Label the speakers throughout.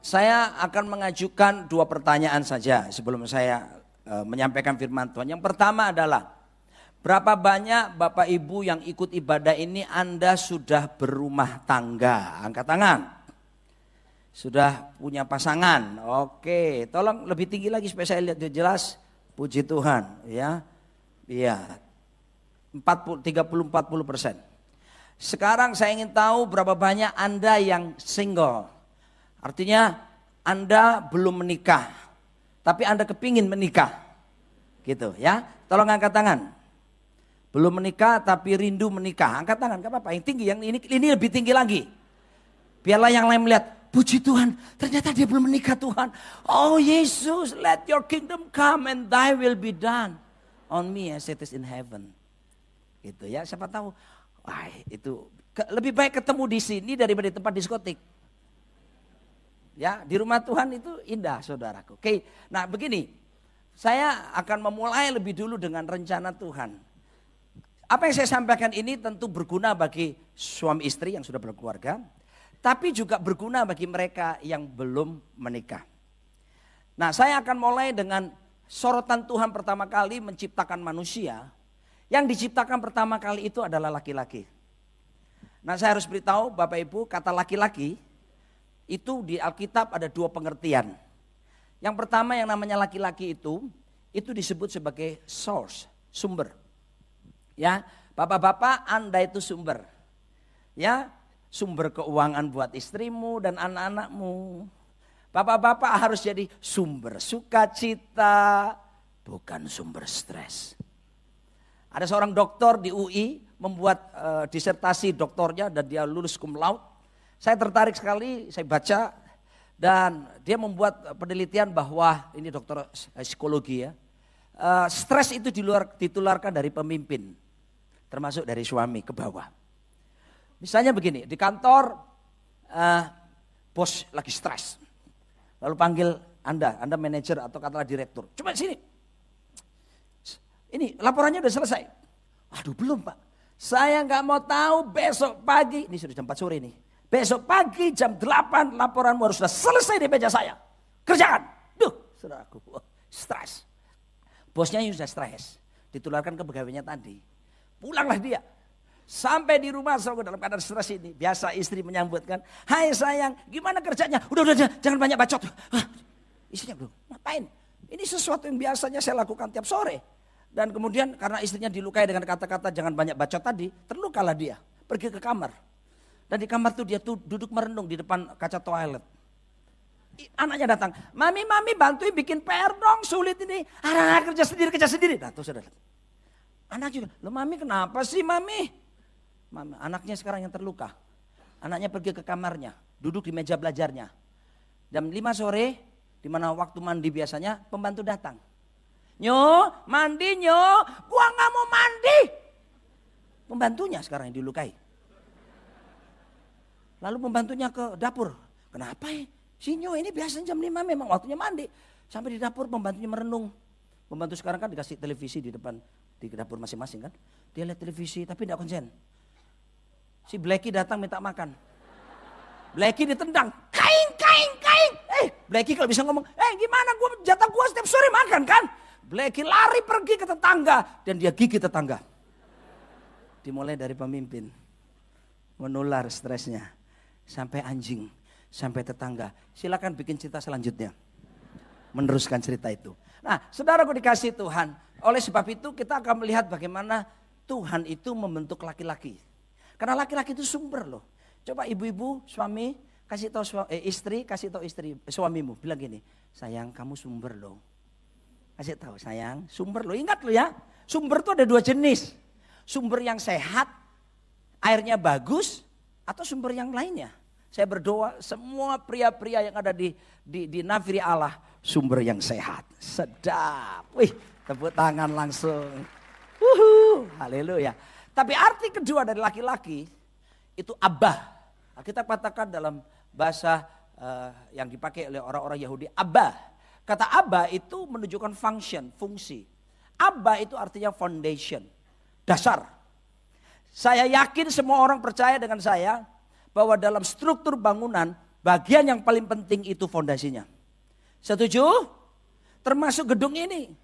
Speaker 1: Saya akan mengajukan 2 pertanyaan saja sebelum saya menyampaikan firman Tuhan. Yang pertama adalah, berapa banyak Bapak Ibu yang ikut ibadah ini Anda sudah berumah tangga? Angkat tangan. Sudah punya pasangan? Oke, tolong lebih tinggi lagi supaya saya lihat jelas. Puji Tuhan, ya. Iya. 30-40%. Sekarang saya ingin tahu berapa banyak Anda yang single. Artinya Anda belum menikah, tapi Anda kepingin menikah. Gitu ya. Tolong angkat tangan. Belum menikah tapi rindu menikah. Angkat tangan, gak apa-apa. Yang tinggi, yang ini lebih tinggi lagi. Biarlah yang lain melihat, puji Tuhan, ternyata dia belum menikah Tuhan. Oh Yesus, let your kingdom come and thy will be done on me as it is in heaven. Gitu ya, siapa tahu. Wah, itu lebih baik ketemu di sini daripada di tempat diskotik. Ya, di rumah Tuhan itu indah, saudaraku. Oke, nah begini, saya akan memulai lebih dulu dengan rencana Tuhan. Apa yang saya sampaikan ini tentu berguna bagi suami istri yang sudah berkeluarga, tapi juga berguna bagi mereka yang belum menikah. Nah, saya akan mulai dengan sorotan Tuhan pertama kali menciptakan manusia. Yang diciptakan pertama kali itu adalah laki-laki. Nah, saya harus beritahu Bapak Ibu, kata laki-laki itu di Alkitab ada 2 pengertian. Yang pertama yang namanya laki-laki itu disebut sebagai source, sumber. Ya, bapak-bapak Anda itu sumber. Ya, sumber keuangan buat istrimu dan anak-anakmu. Bapak-bapak harus jadi sumber sukacita, bukan sumber stres. Ada seorang doktor di UI membuat disertasi doktornya dan dia lulus cum laude. Saya tertarik sekali, saya baca dan dia membuat penelitian bahwa ini dokter psikologi ya. Stres itu ditularkan dari pemimpin, termasuk dari suami ke bawah. Misalnya begini, di kantor bos lagi stres. Lalu panggil Anda manajer atau katakanlah direktur. Coba sini. Ini laporannya udah selesai. Waduh belum Pak. Saya nggak mau tahu besok pagi. Ini sudah jam 4 sore nih. Besok pagi jam 8 laporanmu harus sudah selesai di meja saya. Kerjakan. Duh saudaraku. Stres. Bosnya yang sudah stres. Ditularkan ke pegawainya tadi. Pulanglah dia. Sampai di rumah selalu dalam keadaan stres ini. Biasa istri menyambutkan. Hai sayang gimana kerjanya. Udah jangan banyak bacot. Istrinya belum. Ngapain? Ini sesuatu yang biasanya saya lakukan tiap sore. Dan kemudian karena istrinya dilukai dengan kata-kata jangan banyak bacot tadi, terlukalah dia, pergi ke kamar. Dan di kamar tuh dia duduk merenung di depan kaca toilet. Anaknya datang, mami bantuin bikin PR dong, sulit ini. Kerja sendiri. Nah tuh saudara. Anak juga, lo mami kenapa sih mami? Anaknya sekarang yang terluka. Anaknya pergi ke kamarnya, duduk di meja belajarnya. Jam 5 sore, di mana waktu mandi biasanya, pembantu datang. Nyo, mandi nyo, gua gak mau mandi. Pembantunya sekarang yang dilukai. Lalu pembantunya ke dapur. Kenapa ya? Si Nyo ini biasanya jam 5 memang waktunya mandi. Sampai di dapur pembantunya merenung. Pembantu sekarang kan dikasih televisi di depan, di dapur masing-masing kan. Dia lihat televisi tapi tidak konsen. Si Blacky datang minta makan. Blacky ditendang. Kaing. Blacky kalau bisa ngomong, gimana jatah gua setiap sore makan kan? Blacky lari pergi ke tetangga dan dia gigit tetangga. Dimulai dari pemimpin. Menular stresnya. Sampai anjing, sampai tetangga. Silakan bikin cerita selanjutnya. Meneruskan cerita itu. Nah, saudaraku dikasih Tuhan. Oleh sebab itu kita akan melihat bagaimana Tuhan itu membentuk laki-laki. Karena laki-laki itu sumber loh. Coba ibu-ibu, suami, kasih tahu istri, kasih tahu istri suamimu. Bilang gini, sayang kamu sumber loh. Kasih tahu sayang, sumber lo. Ingat lo ya, sumber itu ada 2 jenis. Sumber yang sehat, airnya bagus, atau sumber yang lainnya. Saya berdoa semua pria-pria yang ada di nafiri Allah, sumber yang sehat. Sedap. Wih, tepuk tangan langsung. Haleluya. Tapi arti kedua dari laki-laki, itu abah. Kita katakan dalam bahasa yang dipakai oleh orang-orang Yahudi, abah. Kata Abba itu menunjukkan function, fungsi. Abba itu artinya foundation, dasar. Saya yakin semua orang percaya dengan saya bahwa dalam struktur bangunan bagian yang paling penting itu fondasinya. Setuju? Termasuk gedung ini.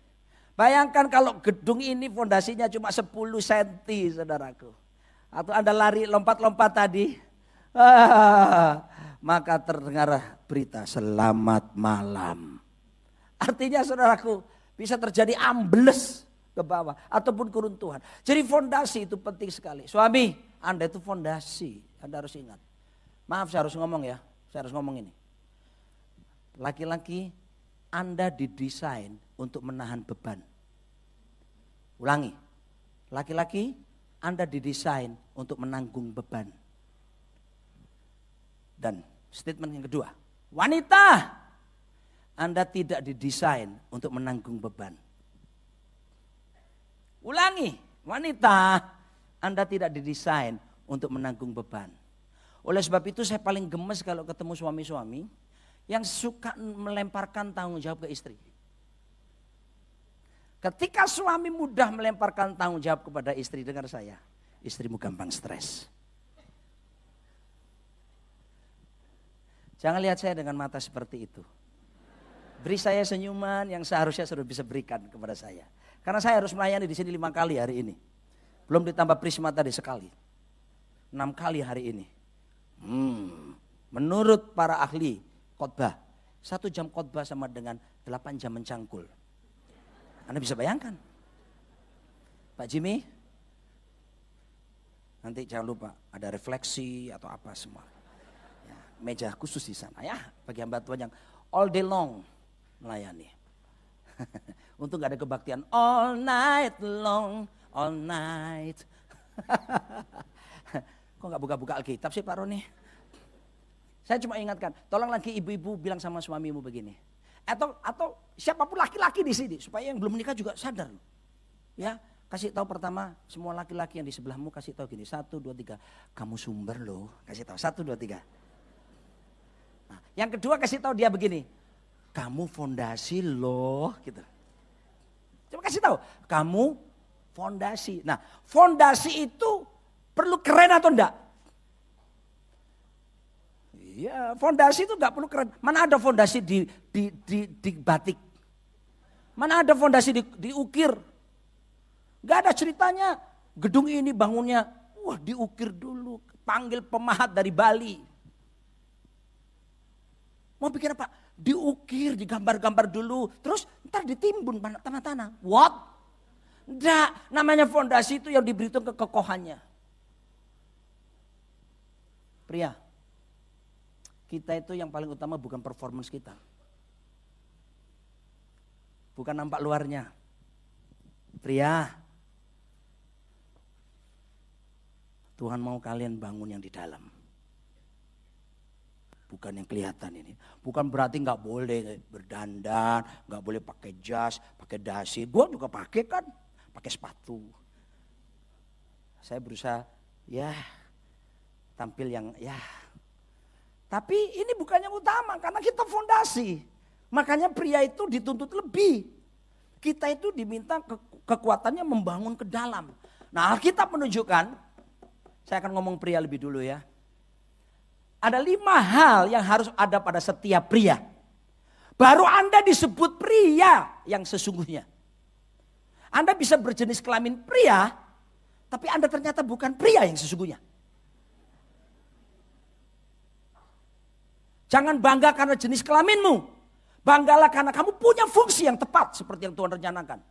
Speaker 1: Bayangkan kalau gedung ini fondasinya cuma 10 cm, saudaraku. Atau Anda lari lompat-lompat tadi. Maka terdengar berita selamat malam. Artinya saudaraku bisa terjadi ambles ke bawah ataupun keruntuhan. Jadi fondasi itu penting sekali. Suami, Anda itu fondasi. Anda harus ingat. Maaf saya harus ngomong ya. Saya harus ngomong ini. Laki-laki Anda didesain untuk menahan beban. Ulangi. Laki-laki Anda didesain untuk menanggung beban. Dan statement yang kedua. Wanita, Anda tidak didesain untuk menanggung beban. Ulangi, wanita, Anda tidak didesain untuk menanggung beban. Oleh sebab itu saya paling gemes kalau ketemu suami-suami yang suka melemparkan tanggung jawab ke istri. Ketika suami mudah melemparkan tanggung jawab kepada istri, dengar saya, istrimu gampang stres. Jangan lihat saya dengan mata seperti itu. Beri saya senyuman yang seharusnya sudah bisa berikan kepada saya. Karena saya harus melayani di sini 5 kali hari ini. Belum ditambah Prisma tadi sekali. 6 kali hari ini. Menurut para ahli khotbah, 1 jam khotbah sama dengan 8 jam mencangkul. Anda bisa bayangkan. Pak Jimmy, nanti jangan lupa ada refleksi atau apa semua. Ya, meja khusus di sana ya, bagi hamba Tuhan yang all day long melayani. Untung gak ada kebaktian all night long, all night. Kok gak buka-buka Alkitab sih Pak Roni? Saya cuma ingatkan, tolong lagi ibu-ibu bilang sama suamimu begini. Atau siapapun laki-laki di sini, supaya yang belum menikah juga sadar. Ya, kasih tahu pertama, semua laki-laki yang di sebelahmu kasih tahu gini, 1, 2, 3, kamu sumber loh, kasih tahu 1, 2, 3. Nah, yang kedua kasih tahu dia begini, kamu fondasi loh, gitu. Coba kasih tahu, kamu fondasi. Nah, fondasi itu perlu keren atau enggak? Iya, fondasi itu enggak perlu keren. Mana ada fondasi di batik? Mana ada fondasi diukir? Enggak ada ceritanya. Gedung ini bangunnya, wah diukir dulu, panggil pemahat dari Bali. Mau bikin apa? Diukir, digambar-gambar dulu, terus ntar ditimbun tanah-tanah. What? Enggak, namanya fondasi itu yang diberi kekokohannya. Pria, kita itu yang paling utama bukan performance kita. Bukan nampak luarnya. Pria, Tuhan mau kalian bangun yang di dalam. Bukan yang kelihatan ini. Bukan berarti nggak boleh berdandan, nggak boleh pakai jas, pakai dasi. Gue juga pakai kan, pakai sepatu. Saya berusaha ya tampil yang ya. Tapi ini bukan yang utama karena kita fondasi. Makanya pria itu dituntut lebih. Kita itu diminta kekuatannya membangun ke dalam. Nah, Alkitab menunjukkan, saya akan ngomong pria lebih dulu ya. Ada 5 hal yang harus ada pada setiap pria. Baru Anda disebut pria yang sesungguhnya. Anda bisa berjenis kelamin pria, tapi Anda ternyata bukan pria yang sesungguhnya. Jangan bangga karena jenis kelaminmu. Banggalah karena kamu punya fungsi yang tepat seperti yang Tuhan rencanakan.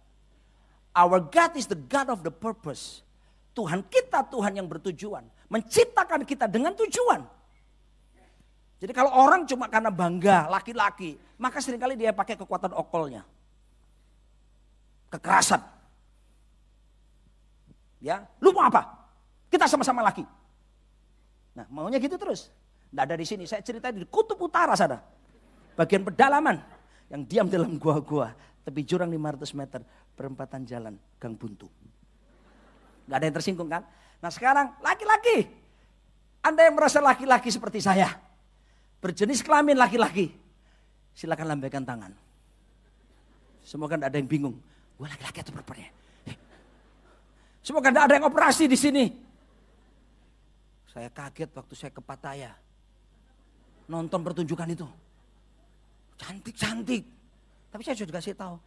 Speaker 1: Our God is the God of the purpose. Tuhan kita Tuhan yang bertujuan. Menciptakan kita dengan tujuan. Jadi kalau orang cuma karena bangga laki-laki, maka seringkali dia pakai kekuatan okolnya. Kekerasan. Ya, lu mau apa? Kita sama-sama laki. Nah, maunya gitu terus. Nggak ada di sini, saya cerita di kutub utara sana. Bagian pedalaman yang diam dalam gua-gua, tepi jurang 500 meter, perempatan jalan Gang Buntu. Nggak ada yang tersinggung kan? Nah, sekarang laki-laki. Anda yang merasa laki-laki seperti saya, berjenis kelamin laki-laki, silakan lambaikan tangan. Semoga tidak ada yang bingung. Wah, laki-laki atau perempuan ya? Semoga tidak ada yang operasi di sini. Saya kaget waktu saya ke Pattaya. nonton pertunjukan itu. Cantik-cantik. Tapi saya sudah kasih tahu.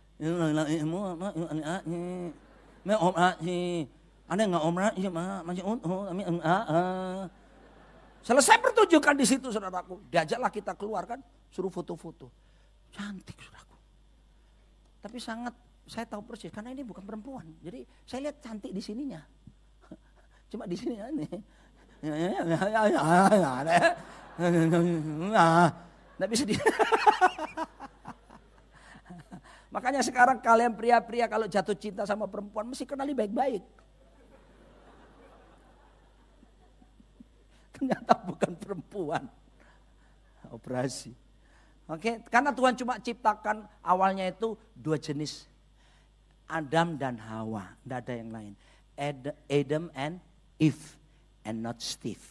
Speaker 1: Selesai pertunjukan di situ saudaraku. Diajaklah kita keluar kan. Suruh foto-foto. Cantik saudaraku. Tapi saya tahu persis. Karena ini bukan perempuan. Jadi saya lihat cantik di sininya. Cuma di sini aneh. Nggak bisa di... Makanya sekarang kalian pria-pria kalau jatuh cinta sama perempuan mesti kenali baik-baik. Ternyata bukan perempuan. Operasi. Oke, karena Tuhan cuma ciptakan awalnya itu 2 jenis. Adam dan Hawa, tidak ada yang lain. Adam and Eve, and not Steve.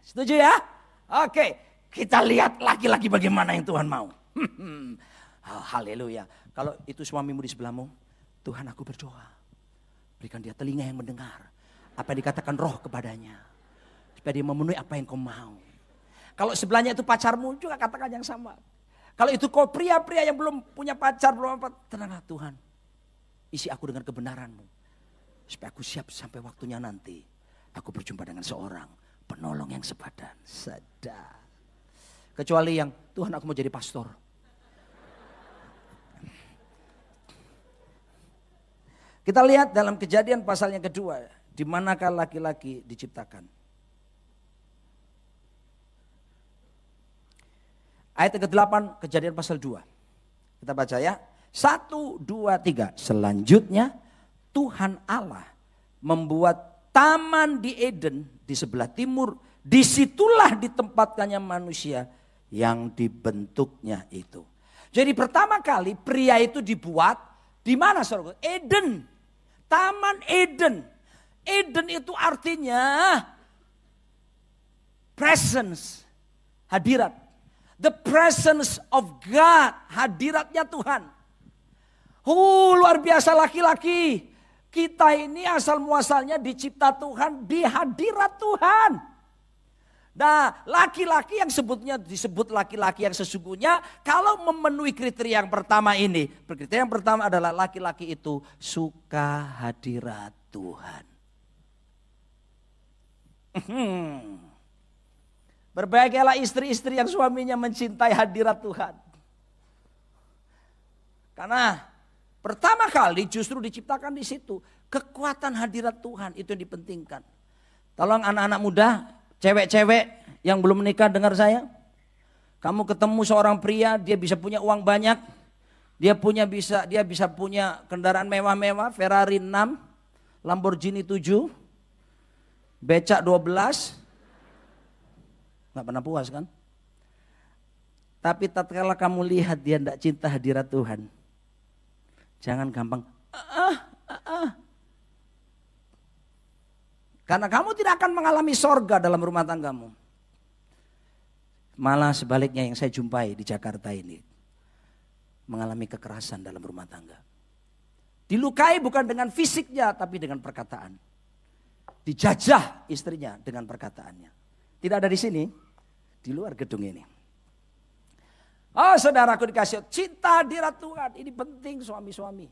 Speaker 1: Setuju ya? Oke, kita lihat laki-laki bagaimana yang Tuhan mau. Oh, haleluya. Kalau itu suamimu di sebelahmu, Tuhan aku berdoa. Berikan dia telinga yang mendengar. Apa yang dikatakan roh kepadanya. Supaya dia memenuhi apa yang kau mau. Kalau sebelahnya itu pacarmu juga katakan yang sama. Kalau itu kau pria-pria yang belum punya pacar, belum apa, tenanglah Tuhan. Isi aku dengan kebenaranmu. Supaya aku siap sampai waktunya nanti. Aku berjumpa dengan seorang penolong yang sepadan. Sadar. Kecuali yang Tuhan aku mau jadi pastor. Kita lihat dalam Kejadian pasal yang kedua. Di manakah laki-laki diciptakan. Ayat ke-8 Kejadian pasal 2. Kita baca ya. 1, 2, 3. Selanjutnya Tuhan Allah membuat taman di Eden di sebelah timur. Disitulah ditempatkannya manusia yang dibentuknya itu. Jadi pertama kali pria itu dibuat di mana saudara? Eden. Taman Eden. Eden itu artinya presence, hadirat. The presence of God, hadiratnya Tuhan. Luar biasa laki-laki. Kita ini asal muasalnya dicipta Tuhan, di hadirat Tuhan. Nah, laki-laki yang disebut laki-laki yang sesungguhnya, kalau memenuhi kriteria yang pertama ini. Kriteria yang pertama adalah laki-laki itu suka hadirat Tuhan. Berbahagialah istri-istri yang suaminya mencintai hadirat Tuhan. Karena pertama kali justru diciptakan di situ. Kekuatan hadirat Tuhan itu yang dipentingkan. Tolong anak-anak muda, cewek-cewek yang belum menikah dengar saya. Kamu ketemu seorang pria, dia bisa punya uang banyak. Dia bisa punya kendaraan mewah-mewah, Ferrari 6, Lamborghini 7. Becak 12, gak pernah puas kan? Tapi tatkala kamu lihat dia tidak cinta hadirat Tuhan, jangan gampang, karena kamu tidak akan mengalami sorga dalam rumah tanggamu. Malah sebaliknya yang saya jumpai di Jakarta ini, mengalami kekerasan dalam rumah tangga. Dilukai bukan dengan fisiknya, tapi dengan perkataan. Dijajah istrinya dengan perkataannya. Tidak ada di sini, di luar gedung ini. Oh saudaraku dikasih cinta hadirat Tuhan. Ini penting suami-suami.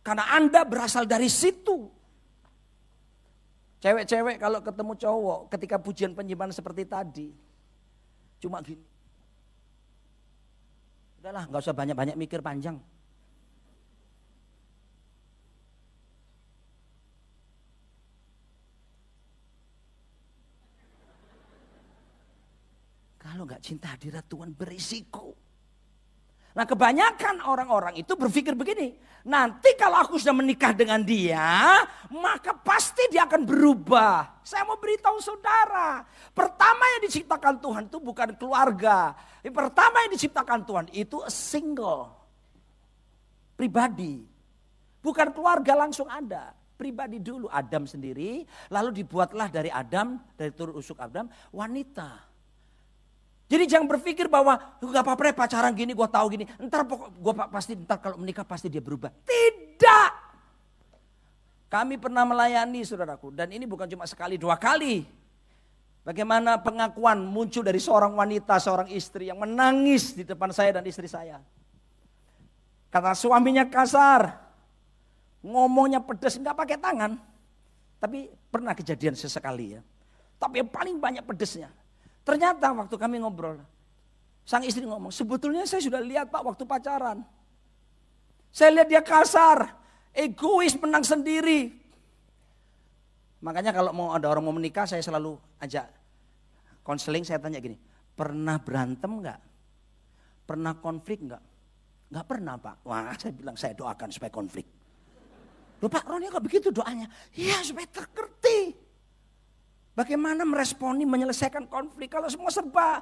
Speaker 1: Karena Anda berasal dari situ. Cewek-cewek kalau ketemu cowok ketika pujian penyembahan seperti tadi. Cuma gini. Udahlah gak usah banyak-banyak mikir panjang. Kalau nggak cinta hadirat Tuhan berisiko. Nah kebanyakan orang-orang itu berpikir begini. Nanti kalau aku sudah menikah dengan dia, maka pasti dia akan berubah. Saya mau beritahu saudara. Pertama yang diciptakan Tuhan itu bukan keluarga. Yang pertama yang diciptakan Tuhan itu single. Pribadi. Bukan keluarga langsung ada. Pribadi dulu Adam sendiri. Lalu dibuatlah dari Adam, dari turun usuk Adam, wanita. Jadi jangan berpikir bahwa gak apa-apa pacaran gini, gue tahu gini. Ntar kalau menikah pasti dia berubah. Tidak. Kami pernah melayani saudaraku, dan ini bukan cuma sekali 2 kali. Bagaimana pengakuan muncul dari seorang wanita, seorang istri yang menangis di depan saya dan istri saya. Kata suaminya kasar, ngomongnya pedas, nggak pakai tangan. Tapi pernah kejadian sesekali ya. Tapi yang paling banyak pedasnya. Ternyata waktu kami ngobrol, sang istri ngomong, sebetulnya saya sudah lihat Pak waktu pacaran. Saya lihat dia kasar, egois, menang sendiri. Makanya kalau mau ada orang mau menikah, saya selalu ajak konseling, saya tanya gini, pernah berantem enggak? Pernah konflik enggak? Enggak pernah Pak. Wah, saya bilang saya doakan supaya konflik. Loh Pak, Roni kok begitu doanya? Iya, supaya terkerti. Bagaimana meresponi, menyelesaikan konflik kalau semua serba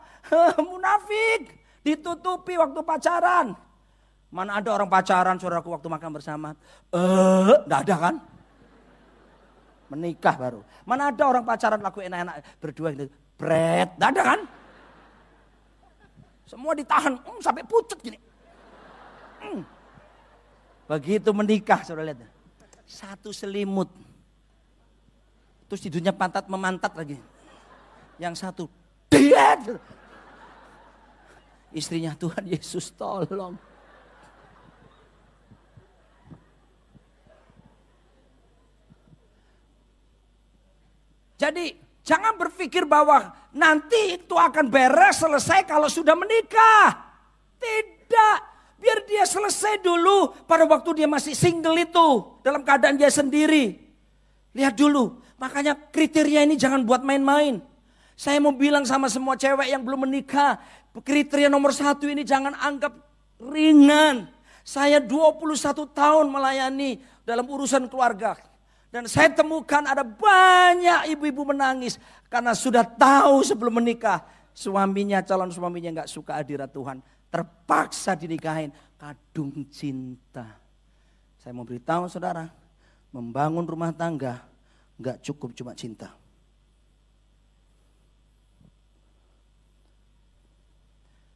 Speaker 1: munafik, ditutupi waktu pacaran. Mana ada orang pacaran saudaraku waktu makan bersama? Enggak ada kan? Menikah baru. Mana ada orang pacaran laku enak-enak berdua gitu. Bret, enggak ada kan? Semua ditahan sampai pucet gini. Begitu menikah saudara lihat. Satu selimut. Terus tidurnya pantat memantat lagi. Yang satu diet. Istrinya Tuhan Yesus tolong. Jadi jangan berpikir bahwa nanti itu akan beres selesai kalau sudah menikah. Tidak. Biar dia selesai dulu pada waktu dia masih single itu. Dalam keadaan dia sendiri. Lihat dulu. Makanya kriteria ini jangan buat main-main. Saya mau bilang sama semua cewek yang belum menikah. Kriteria nomor 1 ini jangan anggap ringan. Saya 21 tahun melayani dalam urusan keluarga. Dan saya temukan ada banyak ibu-ibu menangis. Karena sudah tahu sebelum menikah. Suaminya, calon suaminya gak suka hadirat Tuhan. Terpaksa dinikahin. Kadung cinta. Saya mau beritahu saudara. Membangun rumah tangga gak cukup cuma cinta.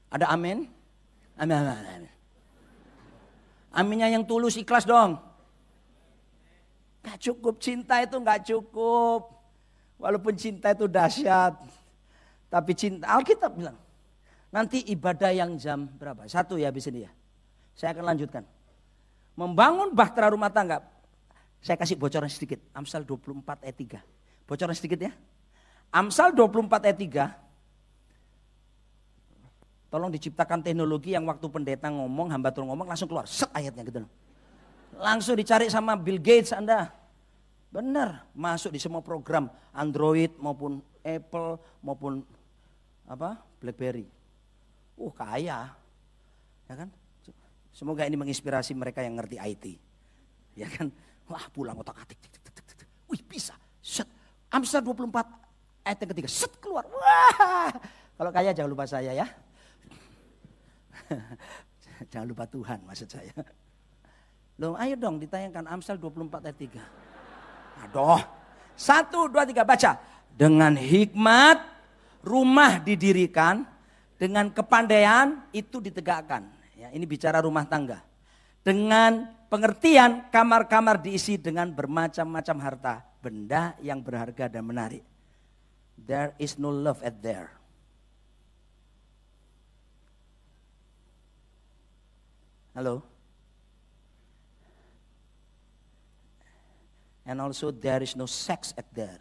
Speaker 1: Ada amin? Amin, amin, amin. Aminnya yang tulus, ikhlas dong. Gak cukup, cinta itu gak cukup. Walaupun cinta itu dahsyat. Tapi cinta, Alkitab bilang. Nanti ibadah yang jam berapa? 1 ya habis ini ya. Saya akan lanjutkan. Membangun bahtera rumah tangga. Saya kasih bocoran sedikit. Amsal 24 ayat 3. Bocoran sedikit ya. Amsal 24 ayat 3. Tolong diciptakan teknologi yang waktu pendeta ngomong, hamba Tuhan ngomong langsung keluar. Set ayatnya gitu. Langsung dicari sama Bill Gates Anda. Benar, masuk di semua program Android maupun Apple maupun BlackBerry. Kaya. Ya kan? Semoga ini menginspirasi mereka yang ngerti IT. Ya kan? Wah, pulang otak-atik. Wih, bisa. Set. Amsal 24 ayat yang ketiga. Set keluar. Wah. Kalau kaya jangan lupa saya ya. Jangan lupa Tuhan maksud saya. Loh, ayo dong ditayangkan Amsal 24 ayat 3. Aduh. 1, 2, 3 baca. Dengan hikmat rumah didirikan, dengan kepandaian itu ditegakkan. Ya, ini bicara rumah tangga. Dengan pengertian kamar-kamar diisi dengan bermacam-macam harta, benda yang berharga dan menarik. There is no love at there. Halo? And also there is no sex at there.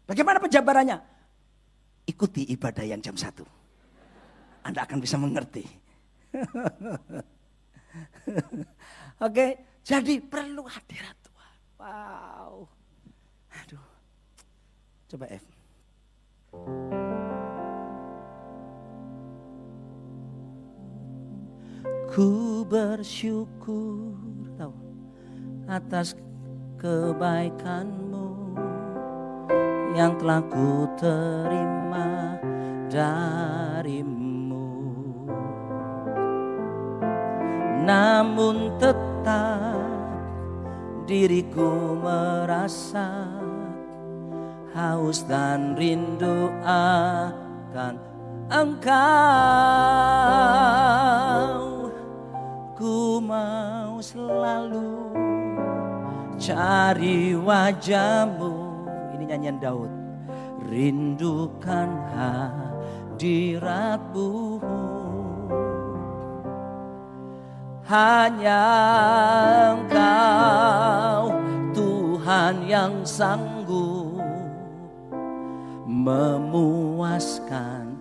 Speaker 1: Bagaimana penjabarannya? Ikuti ibadah yang jam 1. Anda akan bisa mengerti. Oke, jadi perlu hadirat Tuhan. Wow. Aduh. Coba F. Ku bersyukur atas kebaikan-Mu yang telah ku terima dari-Mu. Namun tetap diriku merasa haus dan rindu akan Engkau. Ku mau selalu cari wajah-Mu. Ini nyanyian Daud. Rindukan hadirat-Mu. Hanya Engkau Tuhan yang sanggup memuaskan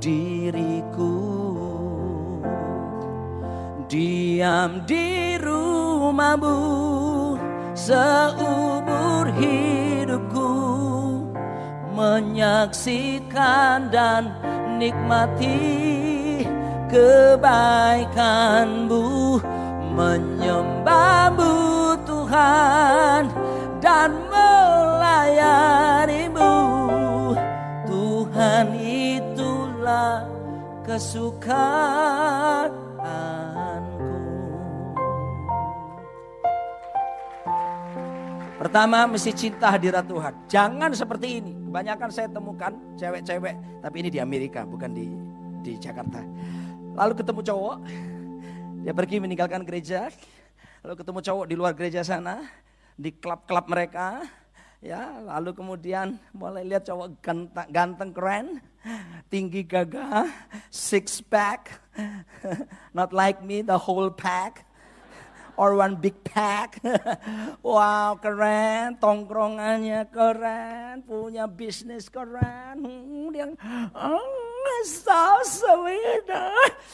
Speaker 1: diriku. Diam di rumah-Mu seumur hidupku, menyaksikan dan nikmati kebaikan-Mu, menyembah-Mu Tuhan dan melayani-Mu. Tuhan, itulah kesukaanku. Pertama, mesti cinta hadirat Tuhan. Jangan seperti ini. Kebanyakan saya temukan cewek-cewek, tapi ini di Amerika, bukan di Jakarta. Lalu ketemu cowok, dia pergi meninggalkan gereja. Lalu ketemu cowok di luar gereja sana, di klub-klub mereka. Ya, lalu kemudian mulai lihat cowok ganteng keren, tinggi gagah, six pack, not like me the whole pack, or one big pack. Wow, keren, tongkrongannya keren, punya bisnis keren. Dia so sweet.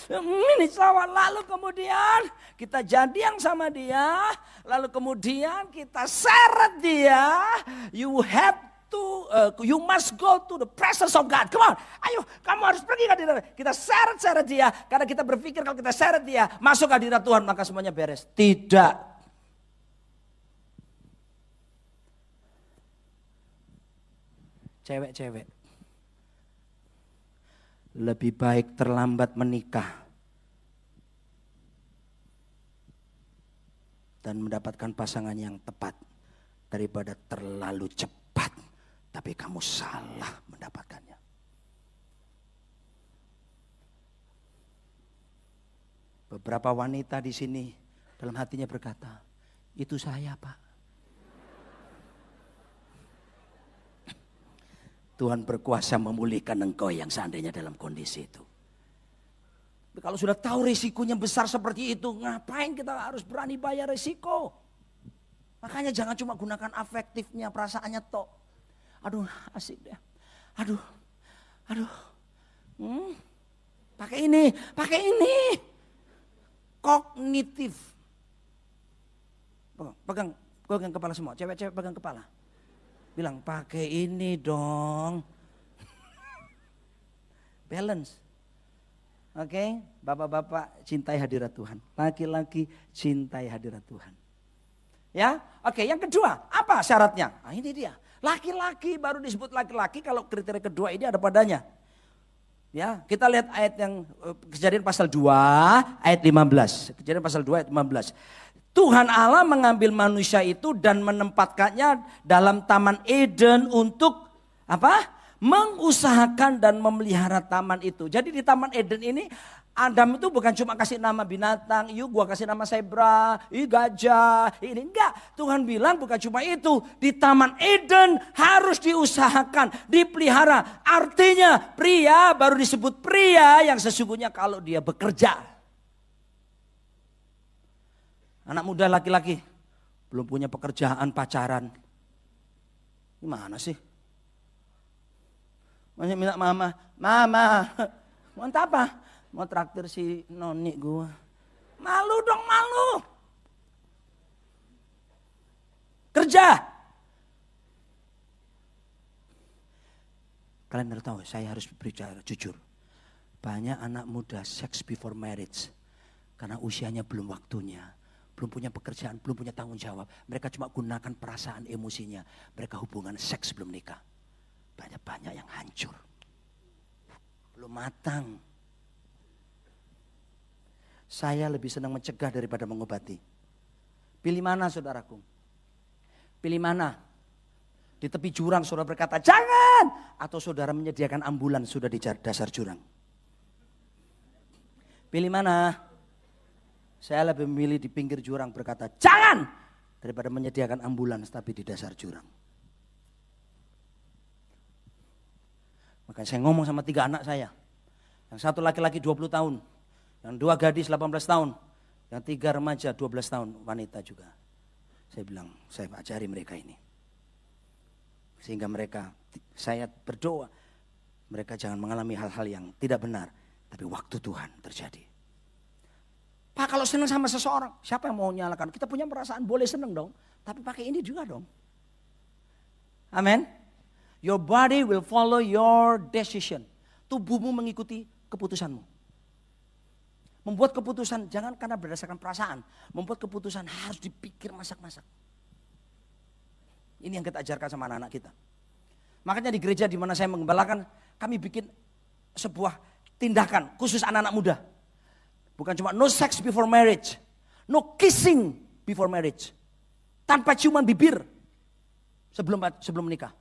Speaker 1: Ini cowok. Lalu kemudian kita jadian sama dia, lalu kemudian kita seret dia. You must go to the presence of God. Come on, ayo, kamu harus pergi ke hadirat. Kita seret dia karena kita berpikir kalau kita seret dia masuk ke hadirat Tuhan maka semuanya beres. Tidak. Cewek-cewek, lebih baik terlambat menikah dan mendapatkan pasangan yang tepat daripada terlalu cepat tapi kamu salah mendapatkannya. Beberapa wanita di sini dalam hatinya berkata, itu saya, Pak. Tuhan berkuasa memulihkan engkau yang seandainya dalam kondisi itu. Tapi kalau sudah tahu risikonya besar seperti itu, ngapain kita harus berani bayar risiko? Makanya jangan cuma gunakan afektifnya, perasaannya tok. Aduh, asik deh. Aduh. Pakai ini. Kognitif. Pegang kepala semua, cewek-cewek pegang kepala. Bilang pakai ini dong. Balance. Oke, bapak-bapak cintai hadirat Tuhan. Laki-laki cintai hadirat Tuhan. Ya, oke, yang kedua, apa syaratnya? Nah, ini dia. Laki-laki baru disebut laki-laki kalau kriteria kedua ini ada padanya. Ya, kita lihat ayat yang Kejadian pasal 2 ayat 15. Kejadian pasal 2 ayat 15. Tuhan Allah mengambil manusia itu dan menempatkannya dalam Taman Eden untuk apa? Mengusahakan dan memelihara taman itu. Jadi di Taman Eden ini Adam itu bukan cuma kasih nama binatang, yuk gua kasih nama zebra, gajah, ini enggak. Tuhan bilang bukan cuma itu, di Taman Eden harus diusahakan, dipelihara. Artinya pria baru disebut pria yang sesungguhnya kalau dia bekerja. Anak muda laki-laki belum punya pekerjaan, pacaran. Gimana sih? Banyak minta mama, mau apa? Mau traktir si noni gua. Malu dong, malu. Kerja. Kalian harus tahu, saya harus berbicara jujur. Banyak anak muda sex before marriage. Karena usianya belum waktunya. Belum punya pekerjaan, belum punya tanggung jawab. Mereka cuma gunakan perasaan emosinya. Mereka hubungan seks sebelum nikah. Banyak-banyak yang hancur. Belum matang. Saya lebih senang mencegah daripada mengobati. Pilih mana saudaraku? Pilih mana? Di tepi jurang saudara berkata, jangan! Atau saudara menyediakan ambulans sudah di dasar jurang. Pilih mana? Saya lebih memilih di pinggir jurang berkata, jangan! Daripada menyediakan ambulans tapi di dasar jurang. Makanya saya ngomong sama 3 anak saya. Yang satu laki-laki 20 tahun. Yang 2 gadis 18 tahun. Yang 3 remaja 12 tahun, wanita juga. Saya bilang, saya ajari mereka ini. Sehingga mereka, saya berdoa, mereka jangan mengalami hal-hal yang tidak benar. Tapi waktu Tuhan terjadi. Pak, kalau senang sama seseorang, siapa yang mau nyalakan? Kita punya perasaan, boleh senang dong. Tapi pakai ini juga dong. Amin. Your body will follow your decision. Tubuhmu mengikuti keputusanmu. Membuat keputusan jangan karena berdasarkan perasaan. Membuat keputusan harus dipikir masak-masak. Ini yang kita ajarkan sama anak-anak kita. Makanya di gereja di mana saya mengembalakan, kami bikin sebuah tindakan khusus anak-anak muda. Bukan cuma no sex before marriage. No kissing before marriage. Tanpa ciuman bibir sebelum menikah.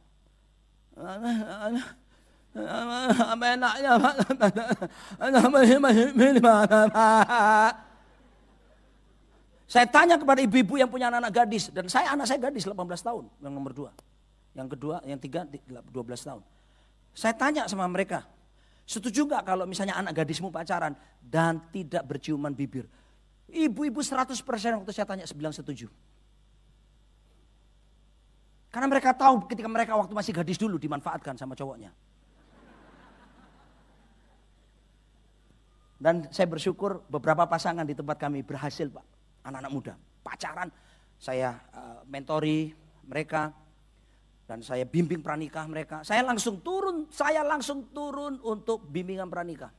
Speaker 1: Saya tanya kepada ibu-ibu yang punya anak-anak gadis. Dan anak saya gadis 18 tahun. Yang nomor 2. Yang kedua, yang 3 12 tahun. Saya tanya sama mereka. Setuju gak kalau misalnya anak gadismu pacaran dan tidak berciuman bibir? Ibu-ibu 100% waktu saya tanya bilang setuju. Karena mereka tahu ketika mereka waktu masih gadis dulu dimanfaatkan sama cowoknya. Dan saya bersyukur beberapa pasangan di tempat kami berhasil Pak. Anak-anak muda pacaran. Saya mentori mereka. Dan saya bimbing pranikah mereka. Saya langsung turun untuk bimbingan pranikah.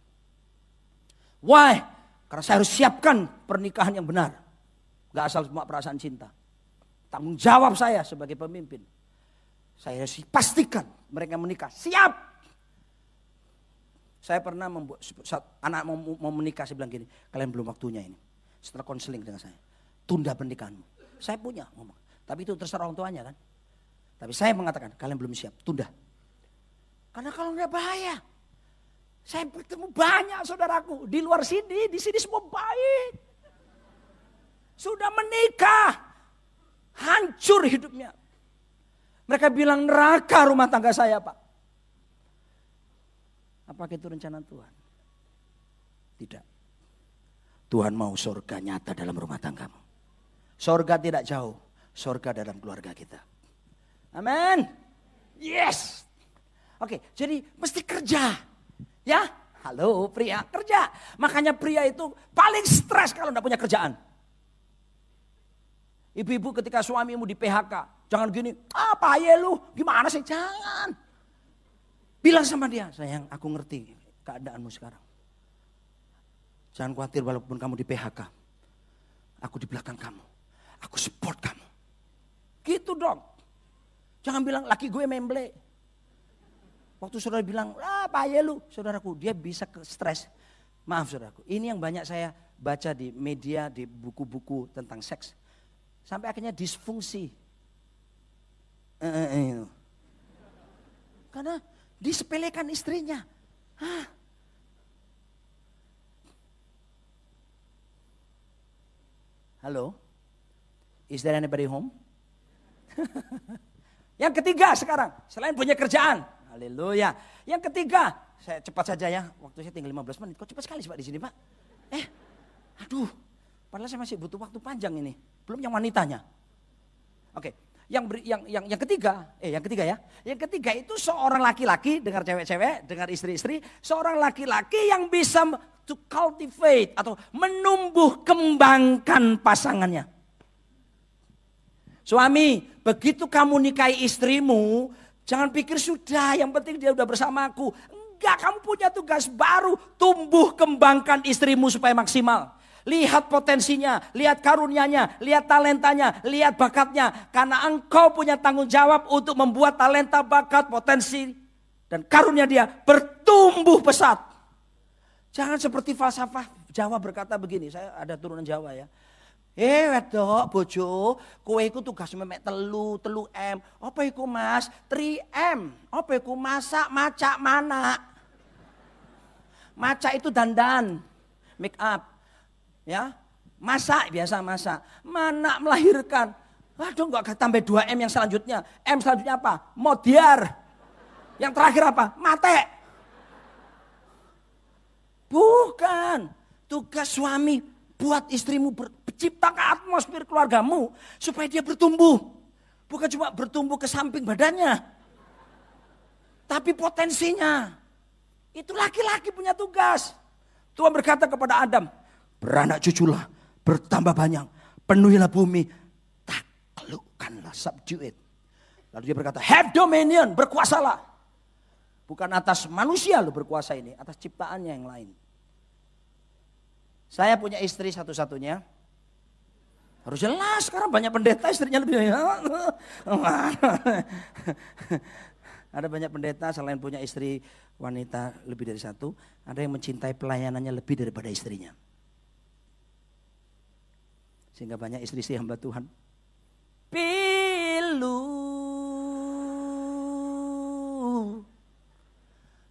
Speaker 1: Why? Karena saya harus siapkan pernikahan yang benar. Gak asal cuma perasaan cinta. Tanggung jawab saya sebagai pemimpin. Saya harus pastikan mereka menikah. Siap! Saya pernah membuat, anak mau menikah, saya bilang gini, kalian belum waktunya ini. Setelah konseling dengan saya, tunda pernikahanmu. Saya punya ngomong, tapi itu terserah orang tuanya kan. Tapi saya mengatakan, kalian belum siap, tunda. Karena kalau enggak bahaya. Saya bertemu banyak saudaraku, di luar sini, di sini semua baik. Sudah menikah, hancur hidupnya. Mereka bilang neraka rumah tangga saya Pak. Apakah itu rencana Tuhan? Tidak. Tuhan mau surga nyata dalam rumah tanggamu. Surga tidak jauh, surga dalam keluarga kita. Amin. Yes. Oke, jadi mesti kerja. Ya, halo pria, kerja. Makanya pria itu paling stres kalau enggak punya kerjaan. Ibu-ibu ketika suamimu di PHK, jangan gini, apa ya lu, gimana sih, jangan. Bilang sama dia, sayang aku ngerti keadaanmu sekarang. Jangan khawatir walaupun kamu di PHK. Aku di belakang kamu, aku support kamu. Gitu dong. Jangan bilang laki gue memble. Waktu saudara bilang, apa ya lu, saudaraku, dia bisa stres. Maaf saudaraku, ini yang banyak saya baca di media, di buku-buku tentang seks. Sampai akhirnya disfungsi. Karena disepelekan istrinya. Halo? Is there anybody home? Yang ketiga sekarang, selain punya kerjaan. Haleluya. Yang ketiga, saya cepat saja ya. Waktu saya tinggal 15 menit. Kok cepat sekali sih Pak di sini Pak? Aduh. Padahal saya masih butuh waktu panjang ini. Belum yang wanitanya. Oke. Yang ketiga ya. Yang ketiga itu seorang laki-laki, dengar cewek-cewek, dengar istri-istri. Seorang laki-laki yang bisa to cultivate atau menumbuh kembangkan pasangannya. Suami, begitu kamu nikahi istrimu, jangan pikir sudah, yang penting dia udah bersamaku. Enggak, kamu punya tugas baru, tumbuh kembangkan istrimu supaya maksimal. Lihat potensinya, lihat karunia-nya, lihat talentanya, lihat bakatnya. Karena engkau punya tanggung jawab untuk membuat talenta, bakat, potensi, dan karunia dia bertumbuh pesat. Jangan seperti falsafah Jawa berkata begini, saya ada turunan Jawa ya. Wedok bojo, kowe iku tugas memek telu M. Apa iku Mas? 3M. Apa iku masak, macak, mana? Macak itu dandan, make up. Ya, Masak, biasa masak. Mana melahirkan. Aduh enggak tambah 2M yang selanjutnya. M selanjutnya apa? Modiar. Yang terakhir apa? Mate. Bukan. Tugas suami buat istrimu ciptakan atmosfer keluargamu supaya dia bertumbuh. Bukan cuma bertumbuh ke samping badannya. Tapi potensinya. Itu laki-laki punya tugas. Tuhan berkata kepada Adam, beranak cuculah, bertambah banyak, penuhilah bumi, taklukkanlah, subdue it. Lalu dia berkata, have dominion, berkuasalah. Bukan atas manusia lo berkuasa ini, atas ciptaannya yang lain. Saya punya istri satu-satunya. Harus jelas, sekarang banyak pendeta istrinya lebih. Ada banyak pendeta selain punya istri wanita lebih dari satu, ada yang mencintai pelayanannya lebih daripada istrinya. Sehingga banyak istri-istri hamba Tuhan. Pilu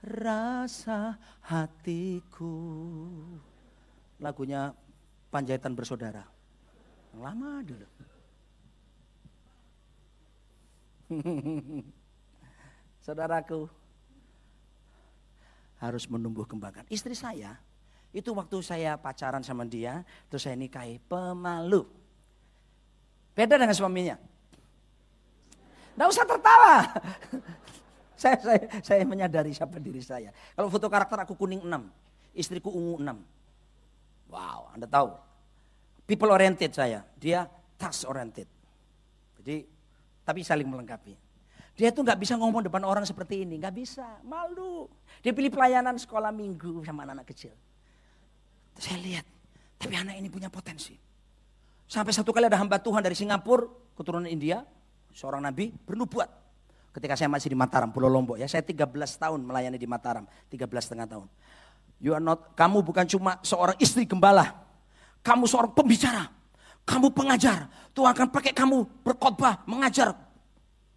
Speaker 1: rasa hatiku. Lagunya Panjaitan Bersaudara. Lama dulu. Saudaraku, harus menumbuh kembangkan. Istri saya, itu waktu saya pacaran sama dia, terus saya nikahi, pemalu. Beda dengan suaminya. Nggak usah tertawa. Saya menyadari siapa diri saya. Kalau foto karakter aku kuning 6, istriku ungu 6. Wow, Anda tahu. People oriented saya, dia task oriented. Jadi, tapi saling melengkapi. Dia tuh nggak bisa ngomong depan orang seperti ini, nggak bisa, malu. Dia pilih pelayanan sekolah minggu sama anak-anak kecil. Saya lihat, tapi anak ini punya potensi. Sampai satu kali ada hamba Tuhan dari Singapura, keturunan India, seorang nabi bernubuat. Ketika saya masih di Mataram, Pulau Lombok ya, saya 13 tahun melayani di Mataram, 13,5 tahun. Kamu bukan cuma seorang istri gembala. Kamu seorang pembicara, kamu pengajar. Tuhan akan pakai kamu berkhotbah, mengajar.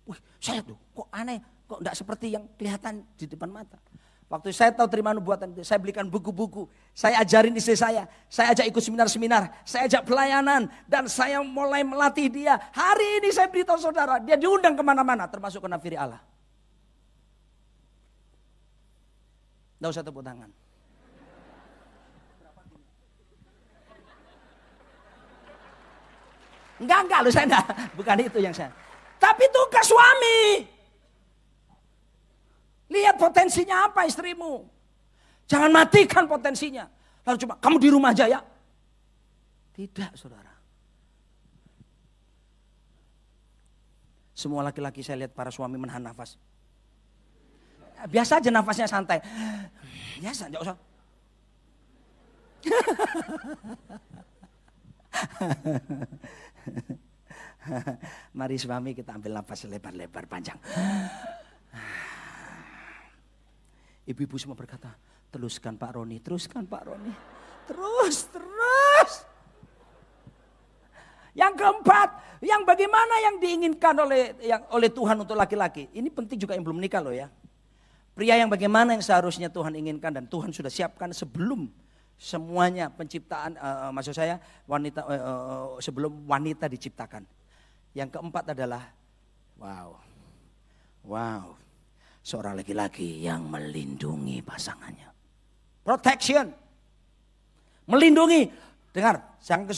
Speaker 1: Wih, saya tuh kok aneh, kok enggak seperti yang kelihatan di depan mata. Waktu saya tahu terima nubuatan itu, saya belikan buku-buku. Saya ajarin istri saya ajak ikut seminar-seminar, saya ajak pelayanan. Dan saya mulai melatih dia. Hari ini saya beritahu saudara, dia diundang kemana-mana, termasuk ke Nafiri Allah. Nggak usah tepuk tangan. Enggak loh, saya enggak. Bukan itu yang saya. Tapi tugas suami. Lihat potensinya apa istrimu. Jangan matikan potensinya. Lalu cuma kamu di rumah aja ya. Tidak, saudara. Semua laki-laki saya lihat para suami menahan nafas. Biasa aja nafasnya santai. Biasa, enggak usah. Mari suami kita ambil nafas lebar-lebar panjang. Ibu-ibu semua berkata, teruskan Pak Roni, teruskan Pak Roni. Terus. Yang keempat, yang bagaimana yang diinginkan oleh Tuhan untuk laki-laki. Ini penting juga yang belum menikah loh ya. Pria yang bagaimana yang seharusnya Tuhan inginkan dan Tuhan sudah siapkan sebelum semuanya penciptaan, maksud saya wanita sebelum wanita diciptakan. Yang keempat adalah seorang laki-laki yang melindungi pasangannya. Protection. Melindungi. Dengar, jangan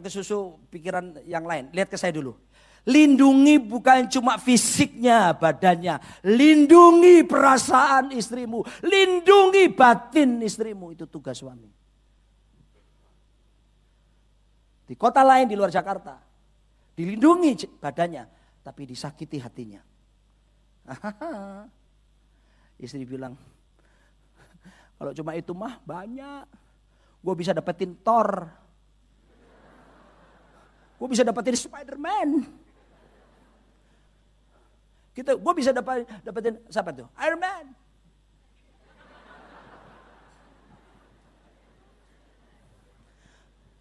Speaker 1: kesusu pikiran yang lain. Lihat ke saya dulu. Lindungi bukan cuma fisiknya, badannya. Lindungi perasaan istrimu. Lindungi batin istrimu. Itu tugas suami. Di kota lain di luar Jakarta. Dilindungi badannya. Tapi disakiti hatinya. Istri bilang, kalau cuma itu mah banyak. Gue bisa dapetin Thor. Gue bisa dapetin Spider-Man. Gue bisa dapetin siapa tuh? Iron Man.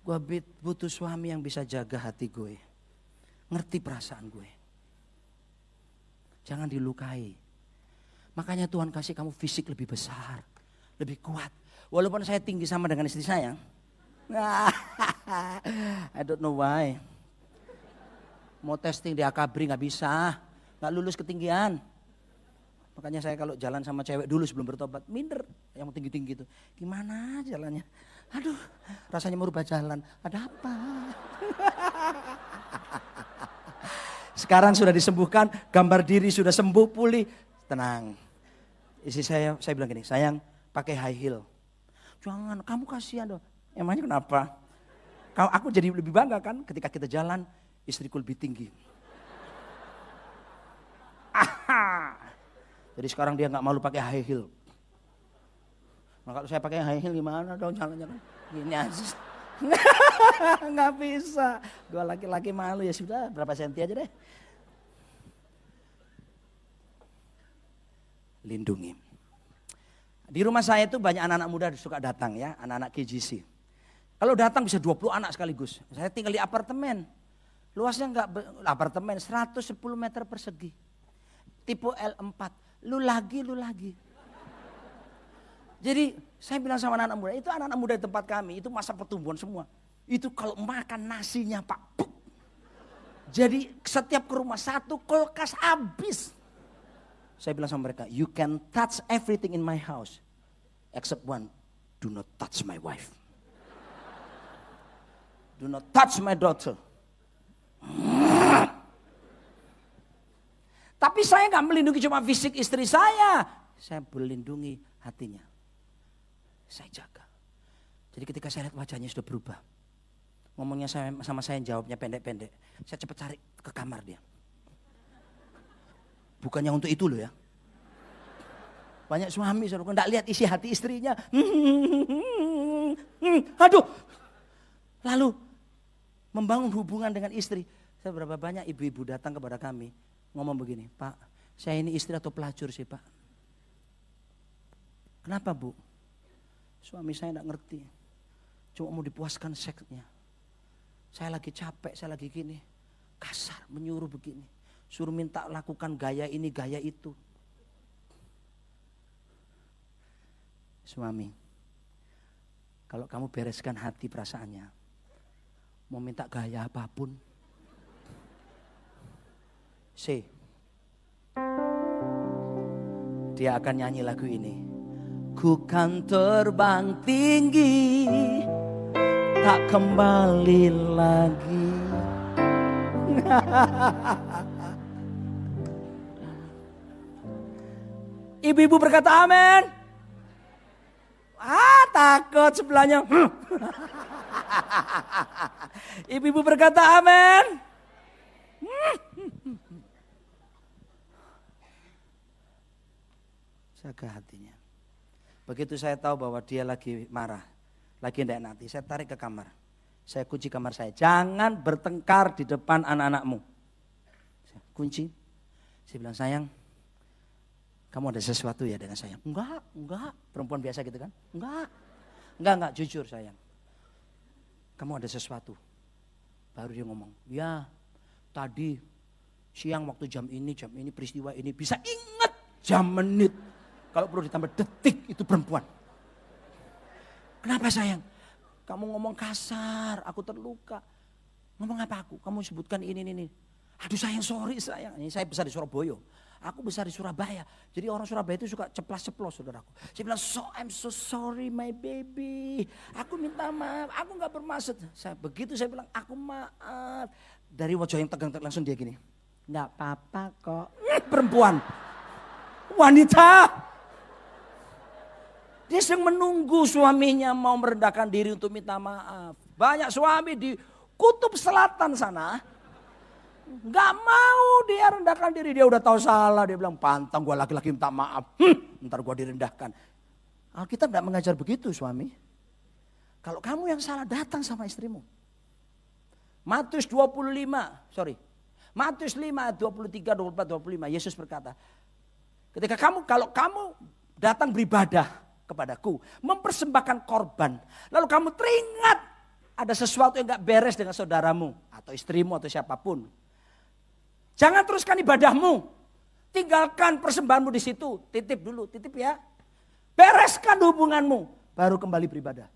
Speaker 1: Gue butuh suami yang bisa jaga hati gue. Ngerti perasaan gue. Jangan dilukai. Makanya Tuhan kasih kamu fisik lebih besar. Lebih kuat. Walaupun saya tinggi sama dengan istri saya. I don't know why. Mau testing di Akabri gak bisa. Gak lulus ketinggian. Makanya saya kalau jalan sama cewek dulu sebelum bertobat. Minder yang tinggi-tinggi itu. Gimana jalannya? Aduh rasanya merubah jalan. Ada apa? Sekarang sudah disembuhkan. Gambar diri sudah sembuh pulih. Tenang. Istri saya bilang gini. Sayang pakai high heel. Jangan kamu kasihan dong. Emangnya kenapa? Aku jadi lebih bangga kan ketika kita jalan. Istriku lebih tinggi. Jadi sekarang dia gak malu pakai high heel. Nah kalau saya pakai high heel gimana dong jalannya? Gini aja. Gak bisa. Gue laki-laki malu ya sudah berapa senti aja deh. Lindungi. Di rumah saya itu banyak anak-anak muda suka datang ya. Anak-anak KGC. Kalau datang bisa 20 anak sekaligus. Saya tinggal di apartemen. Luasnya apartemen 110 meter persegi. Tipe L4. Lu lagi. Jadi saya bilang sama anak-anak muda. Itu anak-anak muda di tempat kami. Itu masa pertumbuhan semua. Itu kalau makan nasinya Pak. Puk. Jadi setiap ke rumah satu kulkas habis. Saya bilang sama mereka. You can touch everything in my house. Except one. Do not touch my wife. Do not touch my daughter. Tapi saya gak melindungi cuma fisik istri saya. Saya melindungi hatinya. Saya jaga. Jadi ketika saya lihat wajahnya sudah berubah. Ngomongnya sama saya jawabnya pendek-pendek. Saya cepat cari ke kamar dia. Bukannya untuk itu loh ya. Banyak suami saya gak lihat isi hati istrinya. Aduh. Lalu membangun hubungan dengan istri. Saya berapa banyak ibu-ibu datang kepada kami. Ngomong begini, Pak, saya ini istri atau pelacur sih Pak? Kenapa Bu? Suami saya enggak ngerti. Cuma mau dipuaskan seksnya. Saya lagi capek, saya lagi gini. Kasar, menyuruh begini. Suruh minta lakukan gaya ini, gaya itu. Suami, kalau kamu bereskan hati perasaannya, mau minta gaya apapun, dia akan nyanyi lagu ini. Ku kan terbang tinggi, tak kembali lagi. Ibu-ibu berkata amin. Takut sebelahnya. Ibu-ibu berkata amin. Jaga hatinya. Begitu saya tahu bahwa dia lagi marah, lagi tidak enak hati, saya tarik ke kamar. Saya kunci kamar saya. Jangan bertengkar di depan anak-anakmu. Saya kunci. Saya bilang, sayang, kamu ada sesuatu ya dengan saya? Enggak. Perempuan biasa gitu kan? Enggak, jujur sayang. Kamu ada sesuatu. Baru dia ngomong, ya tadi siang waktu jam ini peristiwa ini, bisa ingat jam menit. Kalau perlu ditambah detik itu perempuan. Kenapa sayang? Kamu ngomong kasar, aku terluka. Ngomong apa aku? Kamu sebutkan ini. Aduh sayang, sorry sayang. Ini saya besar di Surabaya. Aku besar di Surabaya. Jadi orang Surabaya itu suka ceplas-ceplos saudaraku. Saya bilang, I'm so sorry my baby. Aku minta maaf, aku gak bermaksud. Begitu saya bilang, aku maaf. Dari wajah yang tegang langsung dia gini. Gak apa-apa kok. Perempuan. Wanita. Dia sedang menunggu suaminya mau merendahkan diri untuk minta maaf. Banyak suami di kutub selatan sana. Gak mau dia rendahkan diri. Dia udah tahu salah. Dia bilang pantang gue laki-laki minta maaf. Ntar gue direndahkan. Alkitab gak mengajar begitu suami. Kalau kamu yang salah datang sama istrimu. Matius 5 ayat 23, 24, 25. Yesus berkata. Kalau kamu datang beribadah kepadaku, mempersembahkan korban, lalu kamu teringat ada sesuatu yang gak beres dengan saudaramu atau istrimu atau siapapun, jangan teruskan ibadahmu, tinggalkan persembahanmu di situ, titip ya, bereskan hubunganmu, baru kembali beribadah.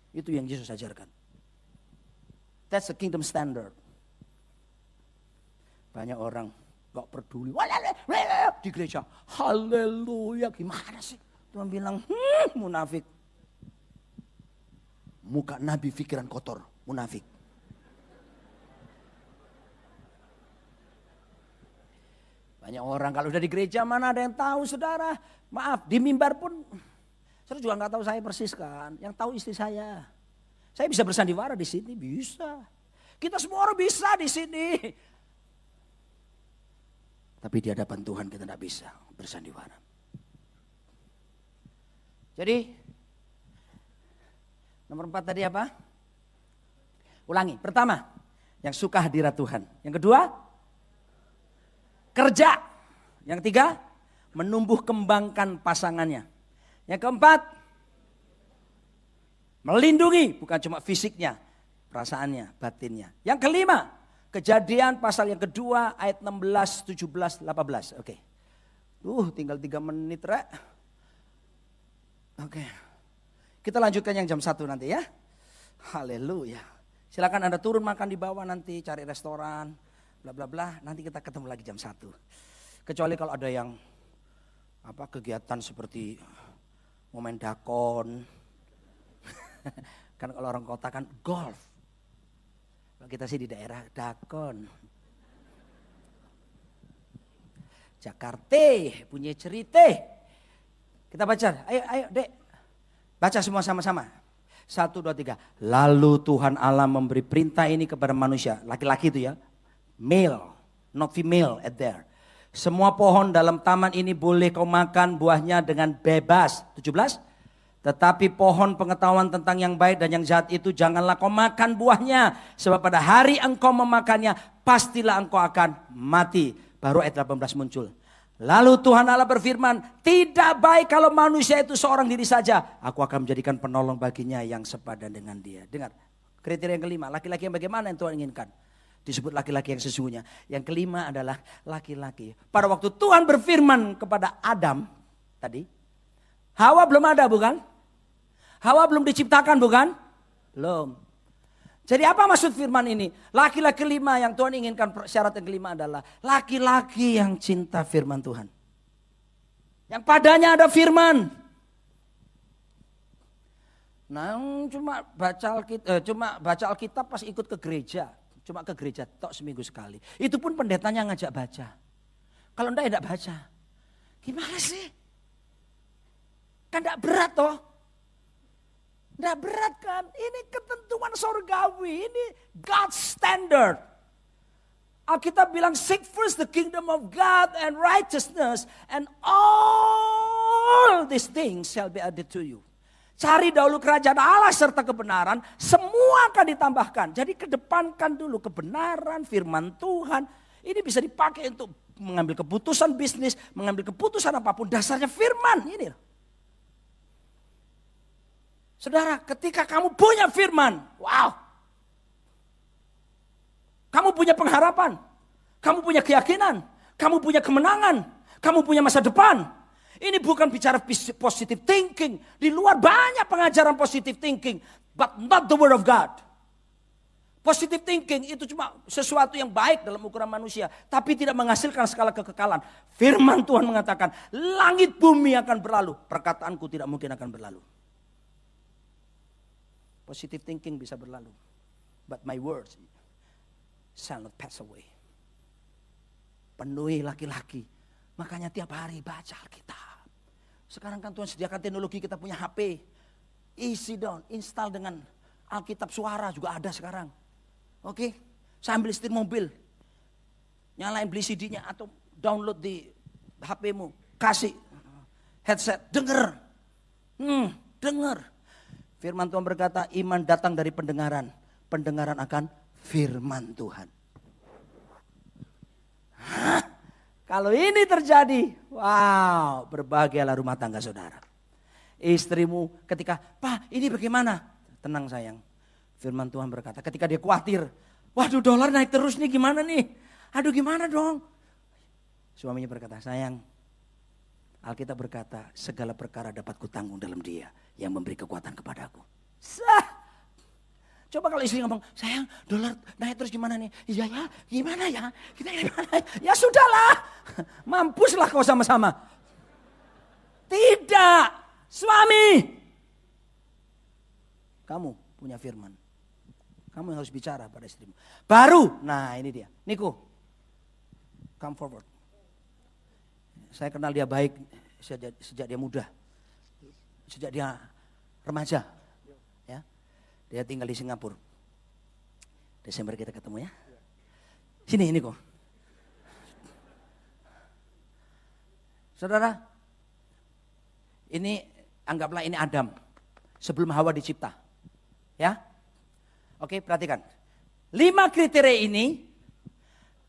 Speaker 1: Itu yang Yesus ajarkan. That's the kingdom standard. Banyak orang gak peduli di gereja. Haleluya, gimana sih? Tuhan bilang, munafik. Muka nabi pikiran kotor, munafik. Banyak orang kalau udah di gereja mana ada yang tahu saudara. Maaf, di mimbar pun saudara juga gak tahu saya persis kan. Yang tahu istri saya. Saya bisa bersandiwara di sini, bisa. Kita semua orang bisa di sini. Tapi di hadapan Tuhan kita tidak bisa bersandiwara. Jadi, nomor 4 tadi apa? Ulangi. Pertama, yang suka hadirat Tuhan. Yang kedua, kerja. Yang ketiga, menumbuh kembangkan pasangannya. Yang keempat, melindungi. Bukan cuma fisiknya, perasaannya, batinnya. Yang kelima, Kejadian pasal yang kedua ayat 16, 17, 18. Oke. Tinggal 3 menit rek. Oke. Kita lanjutkan yang jam 1 nanti ya. Haleluya. Silakan Anda turun makan di bawah nanti, cari restoran, bla bla bla. Nanti kita ketemu lagi jam 1. Kecuali kalau ada yang kegiatan seperti mau main dakon. Kan kalau orang kota kan golf. Kita sih di daerah dakon. Jakarta punya cerita. Kita baca. Ayo dek. Baca semua sama-sama. 1, 2, 3. Lalu Tuhan Allah memberi perintah ini kepada manusia. Laki-laki itu ya. Male. Not female at there. Semua pohon dalam taman ini boleh kau makan buahnya dengan bebas. 17. Tetapi pohon pengetahuan tentang yang baik dan yang jahat itu janganlah kau makan buahnya. Sebab pada hari engkau memakannya pastilah engkau akan mati. Baru ayat 18 muncul. Lalu Tuhan Allah berfirman, tidak baik kalau manusia itu seorang diri saja. Aku akan menjadikan penolong baginya yang sepadan dengan dia. Dengar, kriteria yang kelima, laki-laki yang bagaimana yang Tuhan inginkan. Disebut laki-laki yang sesungguhnya. Yang kelima adalah laki-laki. Pada waktu Tuhan berfirman kepada Adam tadi, Hawa belum ada bukan? Hawa belum diciptakan bukan? Belum. Jadi apa maksud firman ini? Laki-laki kelima yang Tuhan inginkan, syarat yang kelima adalah laki-laki yang cinta firman Tuhan. Yang padanya ada firman. Nah, cuma baca Alkitab pas ikut ke gereja. Cuma ke gereja tok seminggu sekali. Itu pun pendetanya ngajak baca. Kalau enggak ya enggak baca. Gimana sih? Kan enggak berat toh. Enggak berat kan? Ini ketentuan surgawi. Ini God's standard. Alkitab bilang seek first the kingdom of God and righteousness. And all these things shall be added to you. Cari dahulu kerajaan Allah serta kebenaran. Semua akan ditambahkan. Jadi kedepankan dulu kebenaran, firman Tuhan. Ini bisa dipakai untuk mengambil keputusan bisnis. Mengambil keputusan apapun. Dasarnya firman. Ini. Saudara, ketika kamu punya firman, wow. Kamu punya pengharapan, kamu punya keyakinan, kamu punya kemenangan, kamu punya masa depan. Ini bukan bicara positive thinking. Di luar banyak pengajaran positive thinking, but not the word of God. Positive thinking itu cuma sesuatu yang baik dalam ukuran manusia, tapi tidak menghasilkan skala kekekalan. Firman Tuhan mengatakan, langit bumi akan berlalu, perkataanku tidak mungkin akan berlalu. Positive thinking bisa berlalu. But my words shall not pass away. Penuhi laki-laki. Makanya tiap hari baca Alkitab. Sekarang kan Tuhan sediakan teknologi, kita punya HP. Easy down, install dengan Alkitab suara juga ada sekarang. Oke, sambil setir mobil. Nyalain beli CD-nya atau download di HP-mu. Kasih headset, denger. Denger. Firman Tuhan berkata, iman datang dari pendengaran. Pendengaran akan firman Tuhan. Kalau ini terjadi, wow, berbahagialah rumah tangga saudara. Istrimu ketika, Pak ini bagaimana? Tenang sayang. Firman Tuhan berkata, ketika dia khawatir, waduh dolar naik terus nih gimana nih? Aduh gimana dong? Suaminya berkata, sayang, Alkitab berkata, segala perkara dapat kutanggung dalam Dia yang memberi kekuatan kepadaku. Sah. Coba kalau istri ngomong, sayang dolar naik terus gimana nih? Iya ya, gimana ya? Kita gimana? Ya sudahlah, mampuslah kau sama-sama. Tidak, suami. Kamu punya firman. Kamu yang harus bicara pada istrimu. Baru, nah ini dia. Niko, come forward. Saya kenal dia baik sejak dia muda. Sejak dia remaja. Ya. Dia tinggal di Singapura. Desember kita ketemu ya. Sini Niko. Saudara, ini anggaplah ini Adam sebelum Hawa dicipta. Ya. Oke, perhatikan. 5 kriteria ini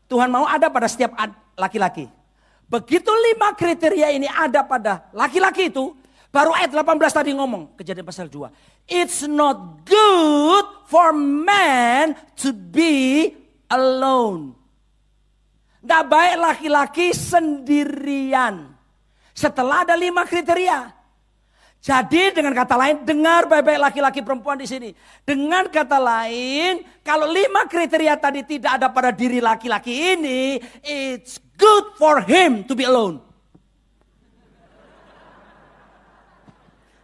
Speaker 1: Tuhan mau ada pada setiap laki-laki. Begitu 5 kriteria ini ada pada laki-laki itu, baru ayat 18 tadi ngomong, Kejadian pasal 2. It's not good for man to be alone. Gak baik laki-laki sendirian. Setelah ada 5 kriteria. Jadi dengan kata lain, dengar baik-baik laki-laki perempuan di sini. Dengan kata lain, kalau 5 kriteria tadi tidak ada pada diri laki-laki ini, it's good for him to be alone.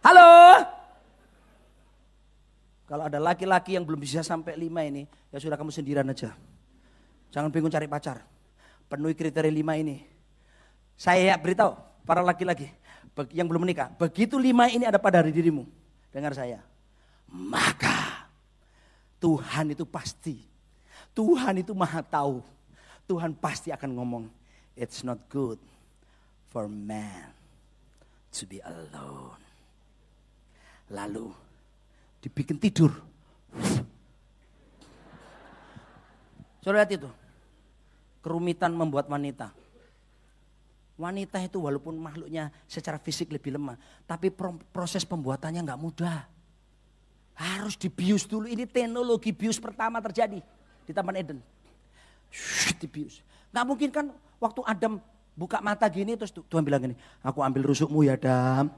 Speaker 1: Halo? Kalau ada laki-laki yang belum bisa sampai 5 ini, ya sudah kamu sendirian aja. Jangan bingung cari pacar. Penuhi kriteria 5 ini. Saya beritahu para laki-laki yang belum menikah, begitu 5 ini ada pada dirimu, dengar saya, maka Tuhan itu pasti, Tuhan itu maha tahu, Tuhan pasti akan ngomong, it's not good for man to be alone. Lalu dibikin tidur. Saudara lihat itu, kerumitan membuat wanita. Wanita itu walaupun makhluknya secara fisik lebih lemah, tapi proses pembuatannya nggak mudah. Harus dibius dulu. Ini teknologi bius pertama terjadi di Taman Eden. Dibius. Nggak mungkin kan waktu Adam buka mata gini terus Tuhan bilang gini, aku ambil rusukmu ya Adam.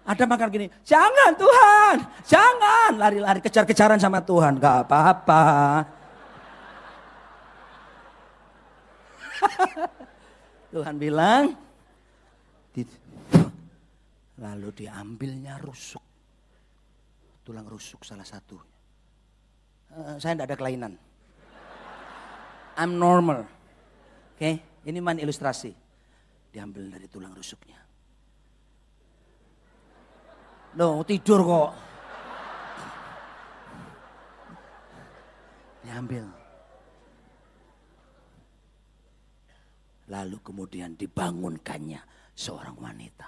Speaker 1: Adam makan gini, jangan Tuhan, jangan. Lari-lari kejar-kejaran sama Tuhan, nggak apa-apa. Tuhan bilang, lalu diambilnya rusuk. Tulang rusuk salah satu. Saya tidak ada kelainan. I'm normal. Oke, ini main ilustrasi. Diambil dari tulang rusuknya. Loh, tidur kok. Diambil. Lalu kemudian dibangunkannya seorang wanita.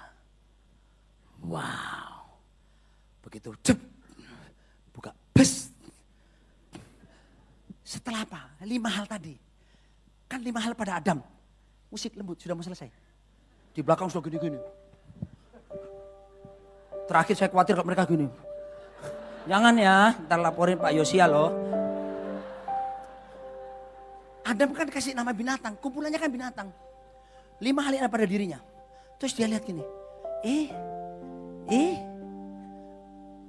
Speaker 1: Wow. Begitu cep, buka bes. Setelah apa? 5 hal tadi. Kan 5 hal pada Adam. Musik lembut sudah mau selesai. Di belakang sudah gini-gini. Terakhir saya khawatir kalau mereka gini. Jangan ya, ntar laporin Pak Yosia loh. Adam kan kasih nama binatang, kumpulannya kan binatang. 5 hal yang ada pada dirinya. Terus dia lihat gini,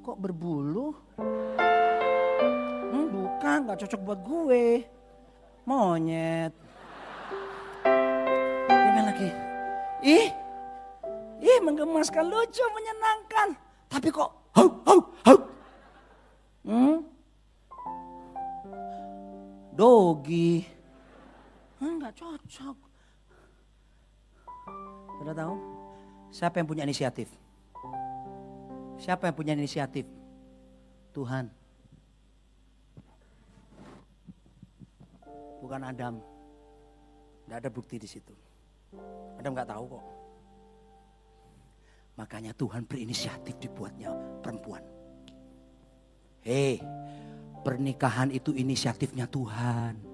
Speaker 1: kok berbulu? Bukan, gak cocok buat gue. Monyet. Dia bilang lagi, menggemaskan, lucu, menyenangkan. Tapi kok, Dogi. Enggak cocok. Sudah tahu? Siapa yang punya inisiatif? Siapa yang punya inisiatif? Tuhan. Bukan Adam. Tidak ada bukti di situ. Adam nggak tahu kok. Makanya Tuhan berinisiatif dibuatnya perempuan. Hei, pernikahan itu inisiatifnya Tuhan.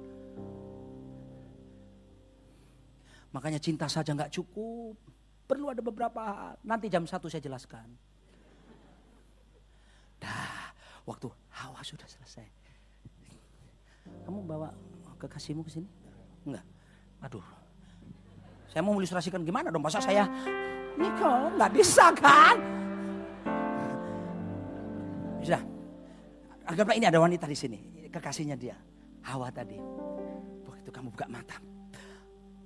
Speaker 1: Makanya cinta saja nggak cukup. Perlu ada beberapa hal. Nanti jam 1 saya jelaskan. Dah, waktu Hawa sudah selesai. Kamu bawa kekasihmu ke sini? Enggak. Aduh. Saya mau ilustrasikan gimana dong. Masa saya, Niko nggak bisa kan? Sudah. Anggaplah ini ada wanita di sini, kekasihnya dia, Hawa tadi. Begitu kamu buka mata,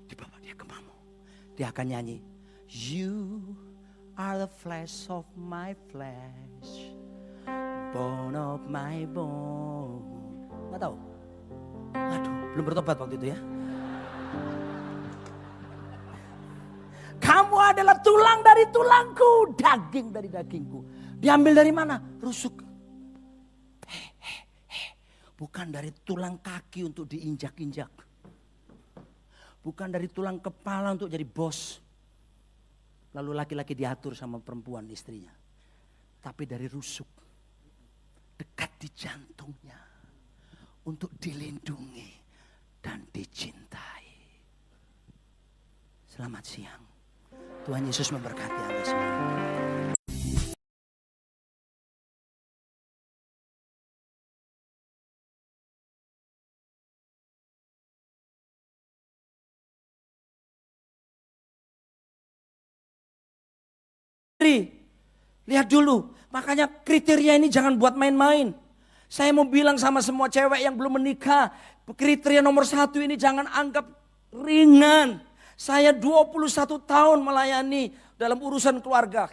Speaker 1: dibawa dia ke kamu. Dia akan nyanyi, You are the flesh of my flesh, bone of my bone. Nggak tahu? Aduh, belum bertobat waktu itu ya. Kamu adalah tulang dari tulangku, daging dari dagingku. Diambil dari mana? Rusuk. Bukan dari tulang kaki untuk diinjak-injak. Bukan dari tulang kepala untuk jadi bos. Lalu laki-laki diatur sama perempuan istrinya. Tapi dari rusuk. Dekat di jantungnya. Untuk dilindungi dan dicintai. Selamat siang. Tuhan Yesus memberkati Anda semua. Lihat dulu, makanya kriteria ini jangan buat main-main. Saya mau bilang sama semua cewek yang belum menikah, kriteria nomor 1 ini jangan anggap ringan. Saya 21 tahun melayani dalam urusan keluarga.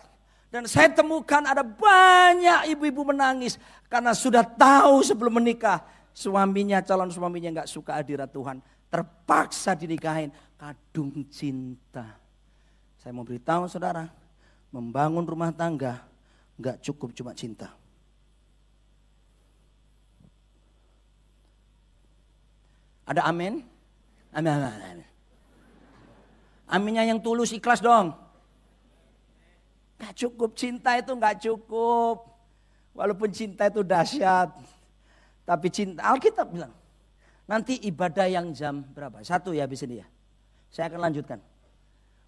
Speaker 1: Dan saya temukan ada banyak ibu-ibu menangis karena sudah tahu sebelum menikah suaminya, calon suaminya gak suka hadirat Tuhan. Terpaksa dinikahin, kadung cinta. Saya mau beritahu saudara, membangun rumah tangga gak cukup cuma cinta. Ada amin? Amin, amin, amin. Aminnya yang tulus, ikhlas dong. Gak cukup, cinta itu gak cukup. Walaupun cinta itu dahsyat. Tapi cinta, Alkitab bilang. Nanti ibadah yang jam berapa? 1 ya habis ini ya. Saya akan lanjutkan.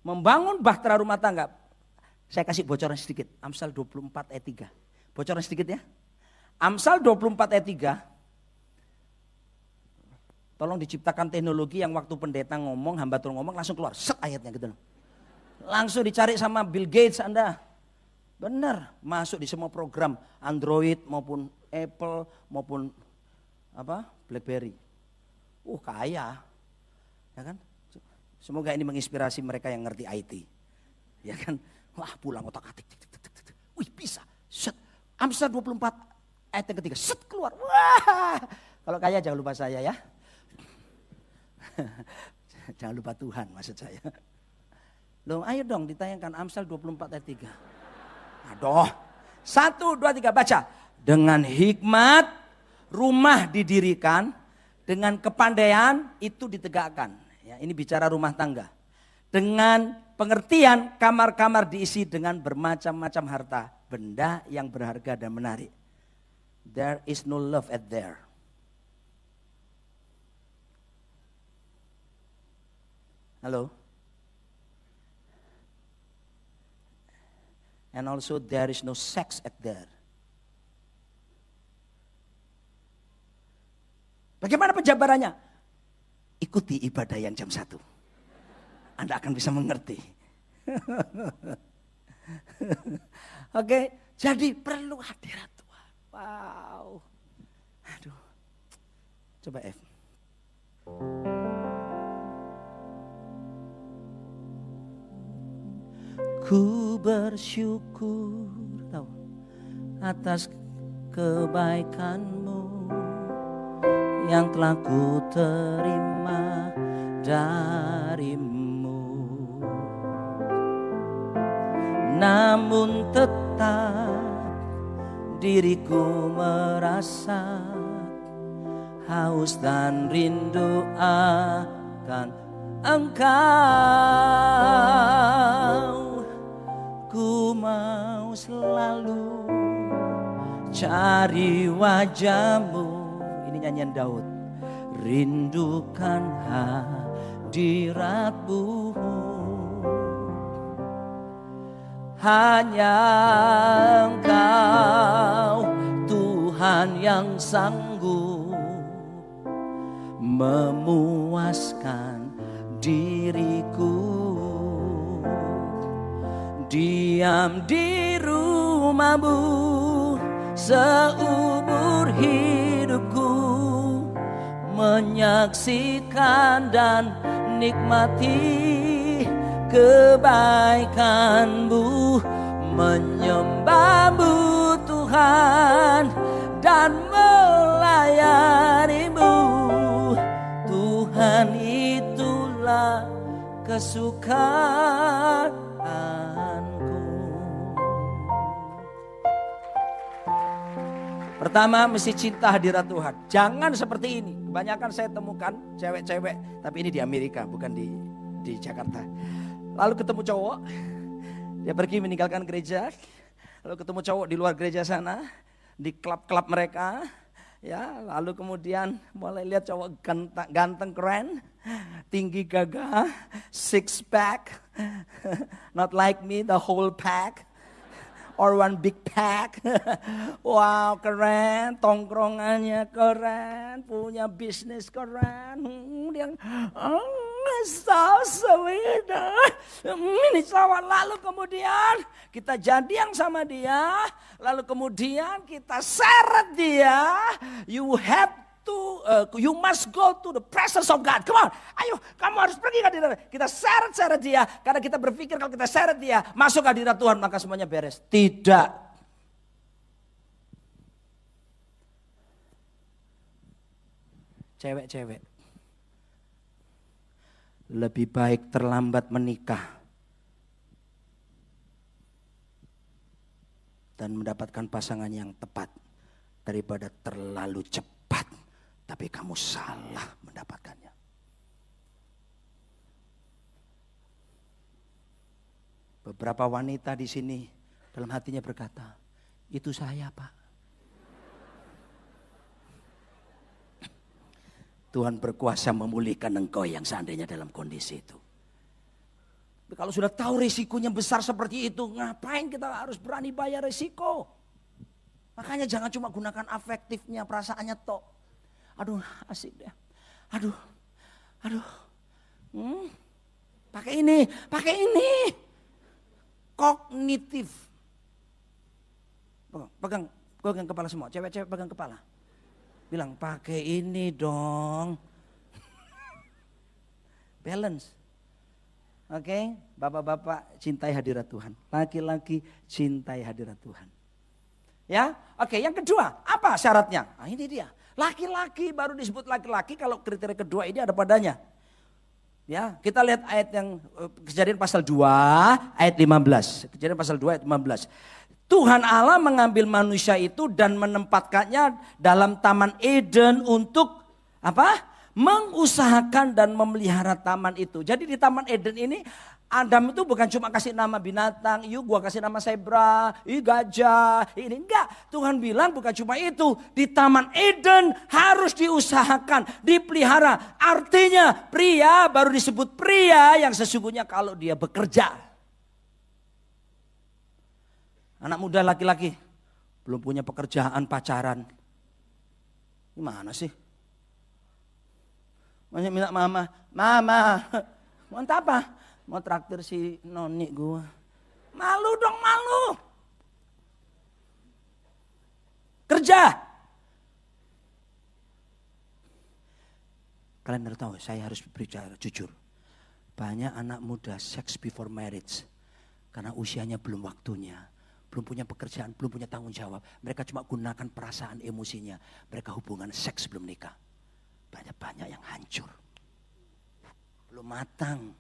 Speaker 1: Membangun bahtera rumah tangga. Saya kasih bocoran sedikit. Amsal 24 ayat 3. Bocoran sedikit ya. Amsal 24 ayat 3. Tolong diciptakan teknologi yang waktu pendeta ngomong, hamba Tuhan ngomong langsung keluar. Set ayatnya gitu. Langsung dicari sama Bill Gates Anda. Benar, masuk di semua program. Android maupun Apple maupun BlackBerry. Kaya. Ya kan? Semoga ini menginspirasi mereka yang ngerti IT. Ya kan? Wah, pulang otak-atik. Wih, bisa. Set. Amsal 24 ayat yang ketiga. Set keluar. Wah. Kalau kaya jangan lupa saya ya. Jangan lupa Tuhan maksud saya. Loh, ayo dong ditayangkan Amsal 24 ayat 3. Aduh. 1, 2, 3 baca. Dengan hikmat rumah didirikan, dengan kepandaian itu ditegakkan. Ya, ini bicara rumah tangga. Dengan pengertian kamar-kamar diisi dengan bermacam-macam harta, benda yang berharga dan menarik. There is no love at there. Halo? And also there is no sex at there. Bagaimana penjabarannya? Ikuti ibadah yang jam 1. Anda akan bisa mengerti. Oke, jadi perlu hadirat Tuhan. Wow. Aduh. Coba F. Ku bersyukur atas kebaikan-Mu yang telah ku terima dari-Mu. Namun tetap diriku merasa haus dan rindu akan Engkau. Ku mau selalu cari wajah-Mu. Ini nyanyian Daud. Rindukan hadirat-Mu. Hanya Engkau Tuhan yang sanggup memuaskan diriku. Diam di rumah-Mu seumur hidupku menyaksikan dan nikmati kebaikan-Mu, menyembah-Mu Tuhan dan melayani-Mu. Tuhan, itulah kesukaanku. Pertama, mesti cinta hadirat Tuhan. Jangan seperti ini. Kebanyakan saya temukan cewek-cewek, tapi ini di Amerika, bukan di Jakarta. Lalu ketemu cowok, dia pergi meninggalkan gereja. Lalu ketemu cowok di luar gereja sana, di klub-klub mereka. Ya, lalu kemudian mulai lihat cowok ganteng keren, tinggi gagah, six pack, not like me the whole pack. Or one big pack. Wow, keren, tongkrongannya keren, punya bisnis keren. Dia so sweet. Ini cowok. Lalu kemudian kita jadian sama dia, lalu kemudian kita seret dia. You must go to the presence of God. Come on, ayo, kamu harus pergi ke hadirat. Kita seret dia, karena kita berpikir kalau kita seret dia masuk ke hadirat Tuhan maka semuanya beres. Tidak. Cewek-cewek, lebih baik terlambat menikah dan mendapatkan pasangan yang tepat daripada terlalu cepat tapi kamu salah mendapatkannya. Beberapa wanita di sini dalam hatinya berkata, itu saya, Pak. Tuhan berkuasa memulihkan engkau yang seandainya dalam kondisi itu. Tapi kalau sudah tahu risikonya besar seperti itu, ngapain kita harus berani bayar risiko? Makanya jangan cuma gunakan afektifnya, perasaannya tok. Aduh, asik deh. Aduh. Pakai ini. Kognitif. Pegang kepala semua. Cewek-cewek pegang kepala. Bilang, pakai ini dong. Balance. Oke, bapak-bapak cintai hadirat Tuhan. Laki-laki cintai hadirat Tuhan. Ya, oke. Yang kedua, apa syaratnya? Nah, ini dia. Laki-laki baru disebut laki-laki kalau kriteria kedua ini ada padanya. Ya, kita lihat ayat yang Kejadian pasal 2 ayat 15. Kejadian pasal 2 ayat 15. Tuhan Allah mengambil manusia itu dan menempatkannya dalam Taman Eden untuk apa? Mengusahakan dan memelihara taman itu. Jadi di Taman Eden ini Adam itu bukan cuma kasih nama binatang, gua kasih nama zebra, gajah, ini enggak. Tuhan bilang bukan cuma itu, di Taman Eden harus diusahakan, dipelihara. Artinya pria baru disebut pria yang sesungguhnya kalau dia bekerja. Anak muda laki-laki belum punya pekerjaan, pacaran. Gimana sih? Banyak minta mama, mau apa? Mau traktir si noni gua. Malu dong, malu. Kerja. Kalian harus tahu, saya harus berbicara jujur. Banyak anak muda seks before marriage. Karena usianya belum waktunya. Belum punya pekerjaan, belum punya tanggung jawab. Mereka cuma gunakan perasaan emosinya. Mereka hubungan seks sebelum nikah. Banyak-banyak yang hancur. Belum matang.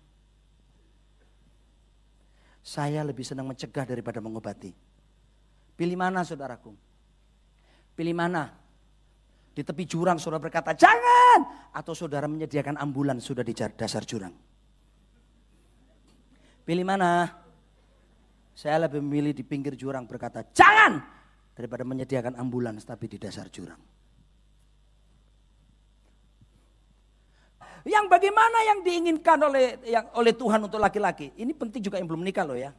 Speaker 1: Saya lebih senang mencegah daripada mengobati. Pilih mana saudaraku? Pilih mana? Di tepi jurang saudara berkata, jangan! Atau saudara menyediakan ambulans sudah di dasar jurang. Pilih mana? Saya lebih memilih di pinggir jurang berkata, jangan! Daripada menyediakan ambulans tapi di dasar jurang. Yang bagaimana yang diinginkan oleh Tuhan untuk laki-laki. Ini penting juga yang belum menikah loh ya.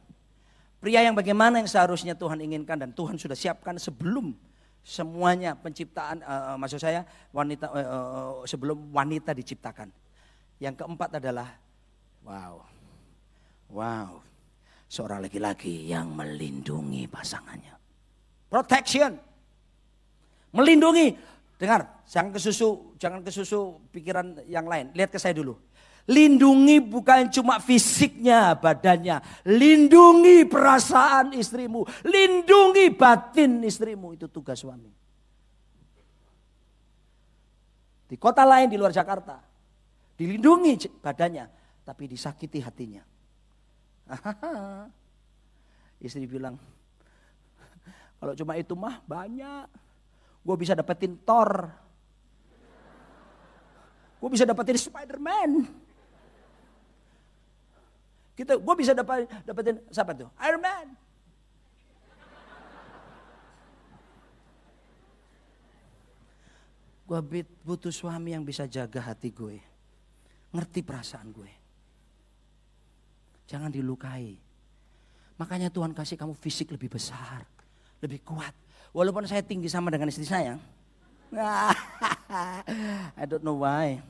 Speaker 1: Pria yang bagaimana yang seharusnya Tuhan inginkan dan Tuhan sudah siapkan sebelum semuanya penciptaan, maksud saya wanita sebelum wanita diciptakan. Yang keempat adalah seorang laki-laki yang melindungi pasangannya. Protection. Melindungi. Dengar, jangan kesusu pikiran yang lain. Lihat ke saya dulu. Lindungi bukan cuma fisiknya, badannya. Lindungi perasaan istrimu. Lindungi batin istrimu. Itu tugas suami. Di kota lain di luar Jakarta. Dilindungi badannya. Tapi disakiti hatinya. Istri bilang, kalau cuma itu mah banyak. Gue bisa dapetin Thor. Gue bisa dapetin Spider-Man. Gue bisa dapetin siapa tuh? Iron Man. Gue butuh suami yang bisa jaga hati gue. Ngerti perasaan gue. Jangan dilukai. Makanya Tuhan kasih kamu fisik lebih besar. Lebih kuat. Walaupun saya tinggi sama dengan istri saya. I don't know why.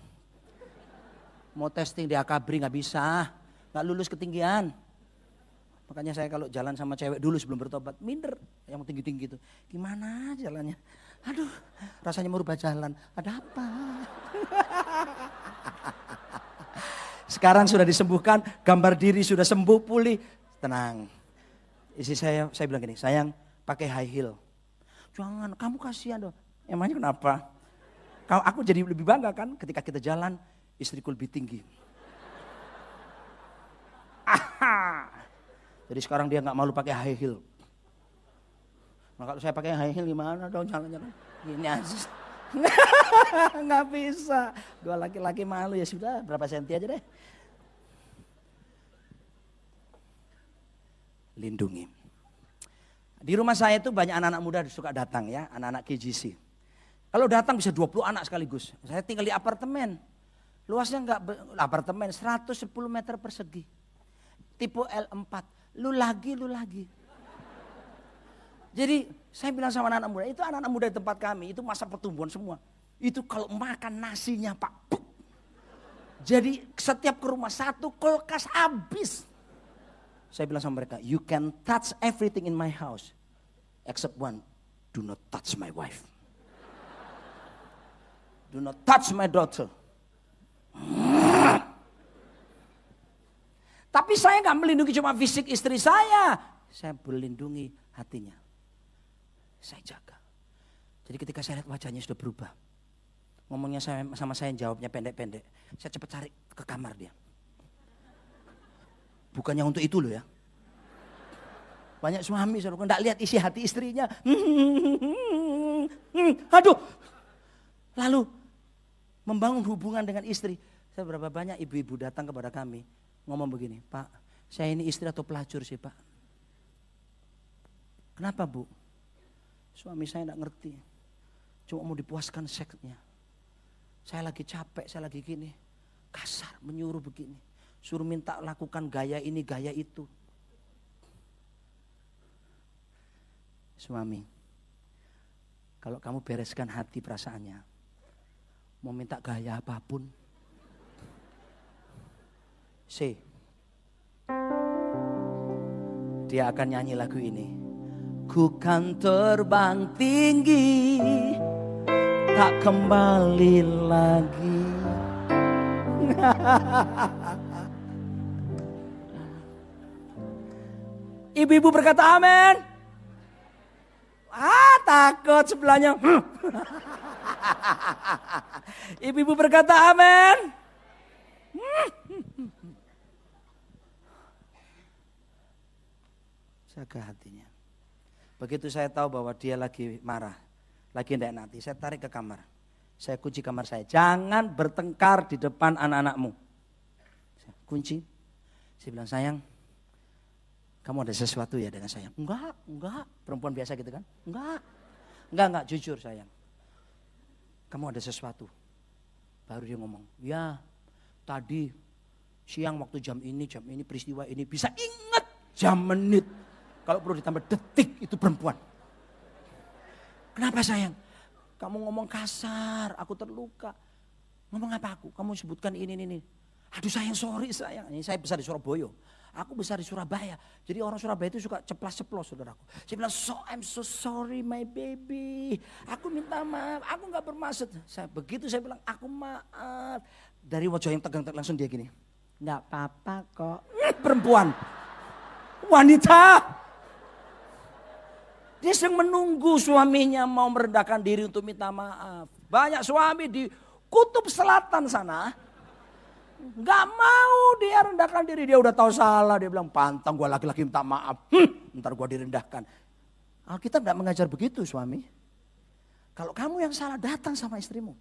Speaker 1: Mau testing di Akabri gak bisa. Gak lulus ketinggian. Makanya saya kalau jalan sama cewek dulu sebelum bertobat. Minder yang tinggi-tinggi itu. Gimana jalannya? Aduh rasanya merubah jalan. Ada apa? Sekarang sudah disembuhkan. Gambar diri sudah sembuh pulih. Tenang. Istri saya bilang gini. Sayang pakai high heel. Jangan kamu kasihan dong. Emangnya kenapa? Aku jadi lebih bangga kan ketika kita jalan. Istriku lebih tinggi. Jadi sekarang dia gak malu pakai high heel. Nah kalau saya pakai high heel gimana dong jalan-jalan. Gini aja. Gak bisa. Dua laki-laki malu ya sudah berapa senti aja deh. Lindungi. Di rumah saya itu banyak anak-anak muda suka datang ya. Anak-anak KGC. Kalau datang bisa 20 anak sekaligus. Saya tinggal di apartemen. Luasnya apartemen 110 meter persegi. Tipe L4. Lu lagi. Jadi saya bilang sama anak-anak muda, itu anak-anak muda di tempat kami, itu masa pertumbuhan semua. Itu kalau makan nasinya Pak. Jadi setiap ke rumah satu kulkas habis. Saya bilang sama mereka, you can touch everything in my house. Except one, do not touch my wife. Do not touch my daughter. Tapi saya gak melindungi cuma fisik istri saya. Saya melindungi hatinya. Saya jaga. Jadi ketika saya lihat wajahnya sudah berubah. Ngomongnya sama saya jawabnya pendek-pendek. Saya cepat cari ke kamar dia. Bukannya untuk itu loh ya. Banyak suami saya gak lihat isi hati istrinya. Aduh. Lalu membangun hubungan dengan istri. Saya berapa banyak ibu-ibu datang kepada kami. Ngomong begini, Pak, saya ini istri atau pelacur sih Pak? Kenapa Bu? Suami saya gak ngerti. Cuma mau dipuaskan seksnya. Saya lagi capek, saya lagi gini. Kasar, menyuruh begini. Suruh minta lakukan gaya ini, gaya itu. Suami, kalau kamu bereskan hati perasaannya. Mau minta gaya apapun. Dia akan nyanyi lagu ini. Ku kan terbang tinggi, tak kembali lagi. Ibu-ibu berkata amin. Takut sebelahnya. Ibu-ibu berkata amin. Jaga hatinya. Begitu saya tahu bahwa dia lagi marah, lagi tidak nanti, saya tarik ke kamar. Saya kunci kamar saya. Jangan bertengkar di depan anak-anakmu. Saya kunci. Saya bilang, sayang, kamu ada sesuatu ya dengan saya? Enggak. Perempuan biasa gitu kan? Enggak, jujur sayang. Kamu ada sesuatu. Baru dia ngomong, ya tadi siang waktu jam ini peristiwa ini. Bisa ingat jam menit. Kalau perlu ditambah detik itu perempuan. Kenapa sayang? Kamu ngomong kasar, aku terluka. Ngomong apa aku? Kamu sebutkan ini. Aduh sayang, sorry sayang. Ini saya besar di Surabaya. Aku besar di Surabaya. Jadi orang Surabaya itu suka ceplas-ceplos, saudaraku. Saya bilang, I'm so sorry my baby. Aku minta maaf, aku gak bermaksud. Begitu saya bilang, aku maaf. Dari wajah yang tegang langsung dia gini. Gak apa-apa kok. Perempuan. Wanita. Dia sedang menunggu suaminya mau merendahkan diri untuk minta maaf. Banyak suami di kutub selatan sana. Gak mau dia rendahkan diri, dia udah tahu salah. Dia bilang, pantang gue laki-laki minta maaf. Ntar gue direndahkan. Alkitab gak mengajar begitu suami. Kalau kamu yang salah, datang sama istrimu.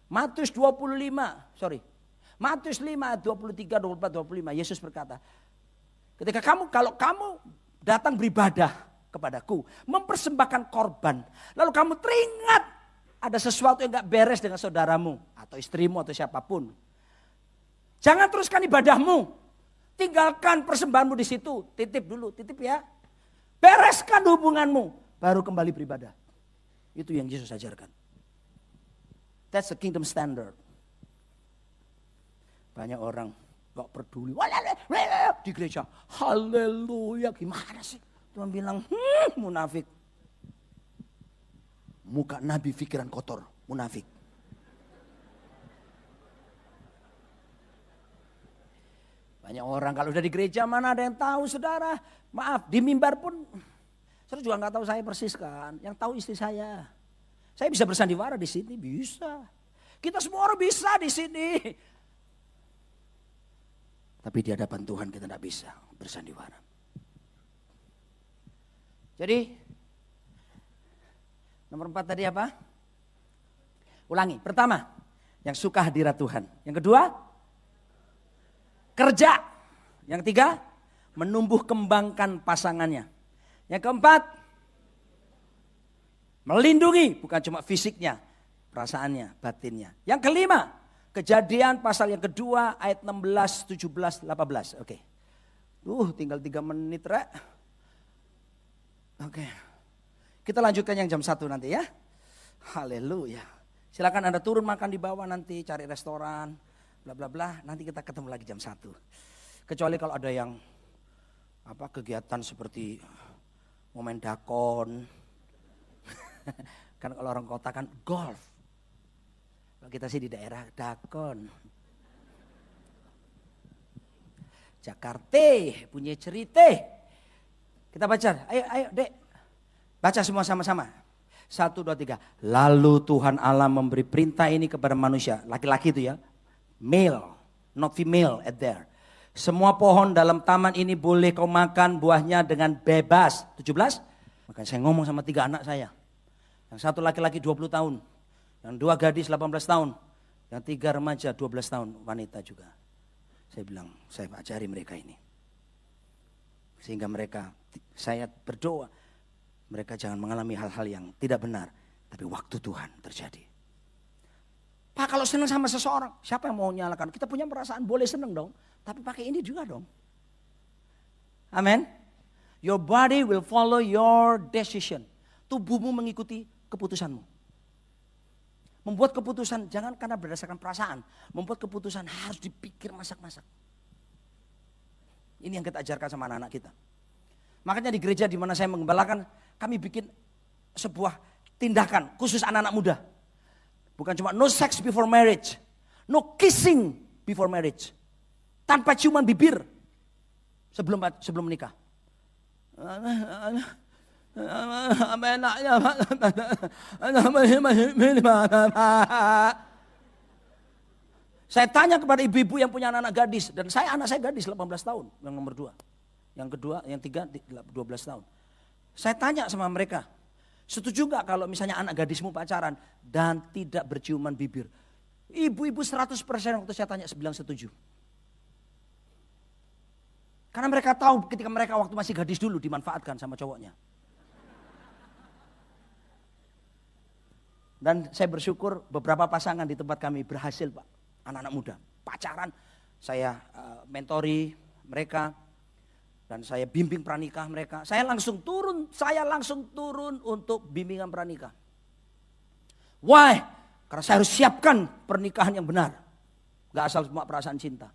Speaker 1: Matius 5 ayat 23, 24, 25. Yesus berkata, kalau kamu datang beribadah kepadaku, mempersembahkan korban, lalu kamu teringat ada sesuatu yang gak beres dengan saudaramu, atau istrimu, atau siapapun. Jangan teruskan ibadahmu. Tinggalkan persembahanmu di situ. Titip dulu, titip ya. Bereskan hubunganmu, baru kembali beribadah. Itu yang Yesus ajarkan. That's the kingdom standard. Banyak orang gak peduli. Di gereja, haleluya. Gimana sih? Tuhan bilang, munafik. Muka nabi pikiran kotor, munafik. Banyak orang kalau udah di gereja mana ada yang tahu saudara. Maaf di mimbar pun saudara juga nggak tahu saya persis kan. Yang tahu istri saya. Saya bisa bersandiwara di sini, bisa. Kita semua orang bisa di sini. Tapi di hadapan Tuhan kita tidak bisa bersandiwara. Jadi nomor 4 tadi apa? Ulangi. Pertama, yang suka hadirat Tuhan. Yang kedua, kerja. Yang ketiga, menumbuh kembangkan pasangannya. Yang keempat, melindungi bukan cuma fisiknya, perasaannya, batinnya. Yang kelima, Kejadian pasal yang kedua ayat 16, 17, 18. Oke. Tinggal 3 menit, Rek. Oke. Kita lanjutkan yang jam 1 nanti ya. Haleluya. Silakan Anda turun makan di bawah nanti, cari restoran, bla bla bla. Nanti kita ketemu lagi jam 1. Kecuali kalau ada yang kegiatan seperti mau main dakon. Kan kalau orang kota kan golf. Kalau kita sih di daerah dakon. Jakarta punya cerita. Kita baca. Ayo Dek. Baca semua sama-sama. 1, 2, 3. Lalu Tuhan Allah memberi perintah ini kepada manusia. Laki-laki itu ya. Male, not female at there. Semua pohon dalam taman ini boleh kau makan buahnya dengan bebas. 17. Makanya saya ngomong sama 3 anak saya. Yang 1 laki-laki 20 tahun. Yang 2 gadis 18 tahun. Yang 3 remaja 12 tahun. Wanita juga. Saya bilang, saya ajari mereka ini. Sehingga mereka, saya berdoa. Mereka jangan mengalami hal-hal yang tidak benar. Tapi waktu Tuhan terjadi. Pak, kalau senang sama seseorang, siapa yang mau nyalakan? Kita punya perasaan boleh senang dong. Tapi pakai ini juga dong. Amin. Your body will follow your decision. Tubuhmu mengikuti keputusanmu. Membuat keputusan jangan karena berdasarkan perasaan. Membuat keputusan harus dipikir masak-masak. Ini yang kita ajarkan sama anak-anak kita. Makanya di gereja di mana saya mengembalakan, kami bikin sebuah tindakan khusus anak-anak muda. Bukan cuma no sex before marriage. No kissing before marriage. Tanpa ciuman bibir sebelum menikah. Saya tanya kepada ibu-ibu yang punya anak-anak gadis. Dan anak saya gadis 18 tahun. Yang nomor 2. Yang kedua, yang 3 12 tahun. Saya tanya sama mereka. Setuju gak kalau misalnya anak gadismu pacaran dan tidak berciuman bibir? Ibu-ibu 100% waktu saya tanya bilang setuju. Karena mereka tahu ketika mereka waktu masih gadis dulu dimanfaatkan sama cowoknya. Dan saya bersyukur beberapa pasangan di tempat kami berhasil, Pak. Anak-anak muda pacaran, saya mentori mereka dan saya bimbing pranikah mereka. Saya langsung turun untuk bimbingan pranikah. Why? Karena saya harus siapkan pernikahan yang benar. Gak asal cuma perasaan cinta.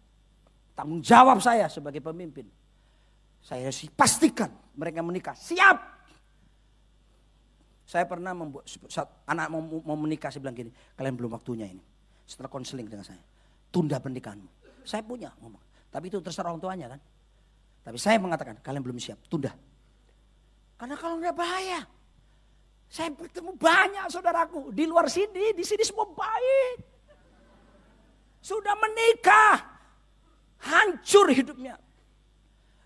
Speaker 1: Tanggung jawab saya sebagai pemimpin. Saya pastikan mereka menikah. Siap. Saya pernah membuat anak mau menikah, saya bilang gini, kalian belum waktunya ini. Setelah konseling dengan saya, tunda pernikahanmu. Saya punya ngomong, tapi itu terserah orang tuanya kan. Tapi saya mengatakan, kalian belum siap, tunda. Karena kalau enggak bahaya. Saya bertemu banyak saudaraku di luar sini, di sini semua baik. Sudah menikah, hancur hidupnya.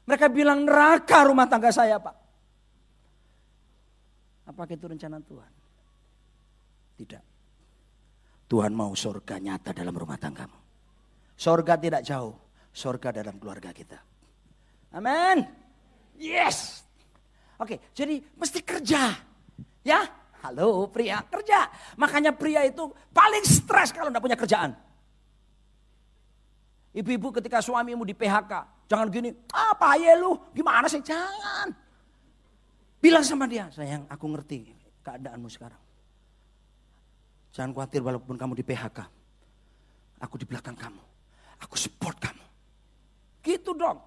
Speaker 1: Mereka bilang neraka rumah tangga saya, Pak. Apakah itu rencana Tuhan? Tidak. Tuhan mau surga nyata dalam rumah tanggamu. Surga tidak jauh, surga dalam keluarga kita. Amin. Yes. Oke, jadi mesti kerja. Ya, halo pria, kerja. Makanya pria itu paling stres kalau tidak punya kerjaan. Ibu-ibu ketika suamimu di PHK, jangan gini, apa ya lu, gimana sih, jangan. Bilang sama dia, sayang aku ngerti keadaanmu sekarang. Jangan khawatir walaupun kamu di PHK. Aku di belakang kamu. Aku support kamu. Gitu dong.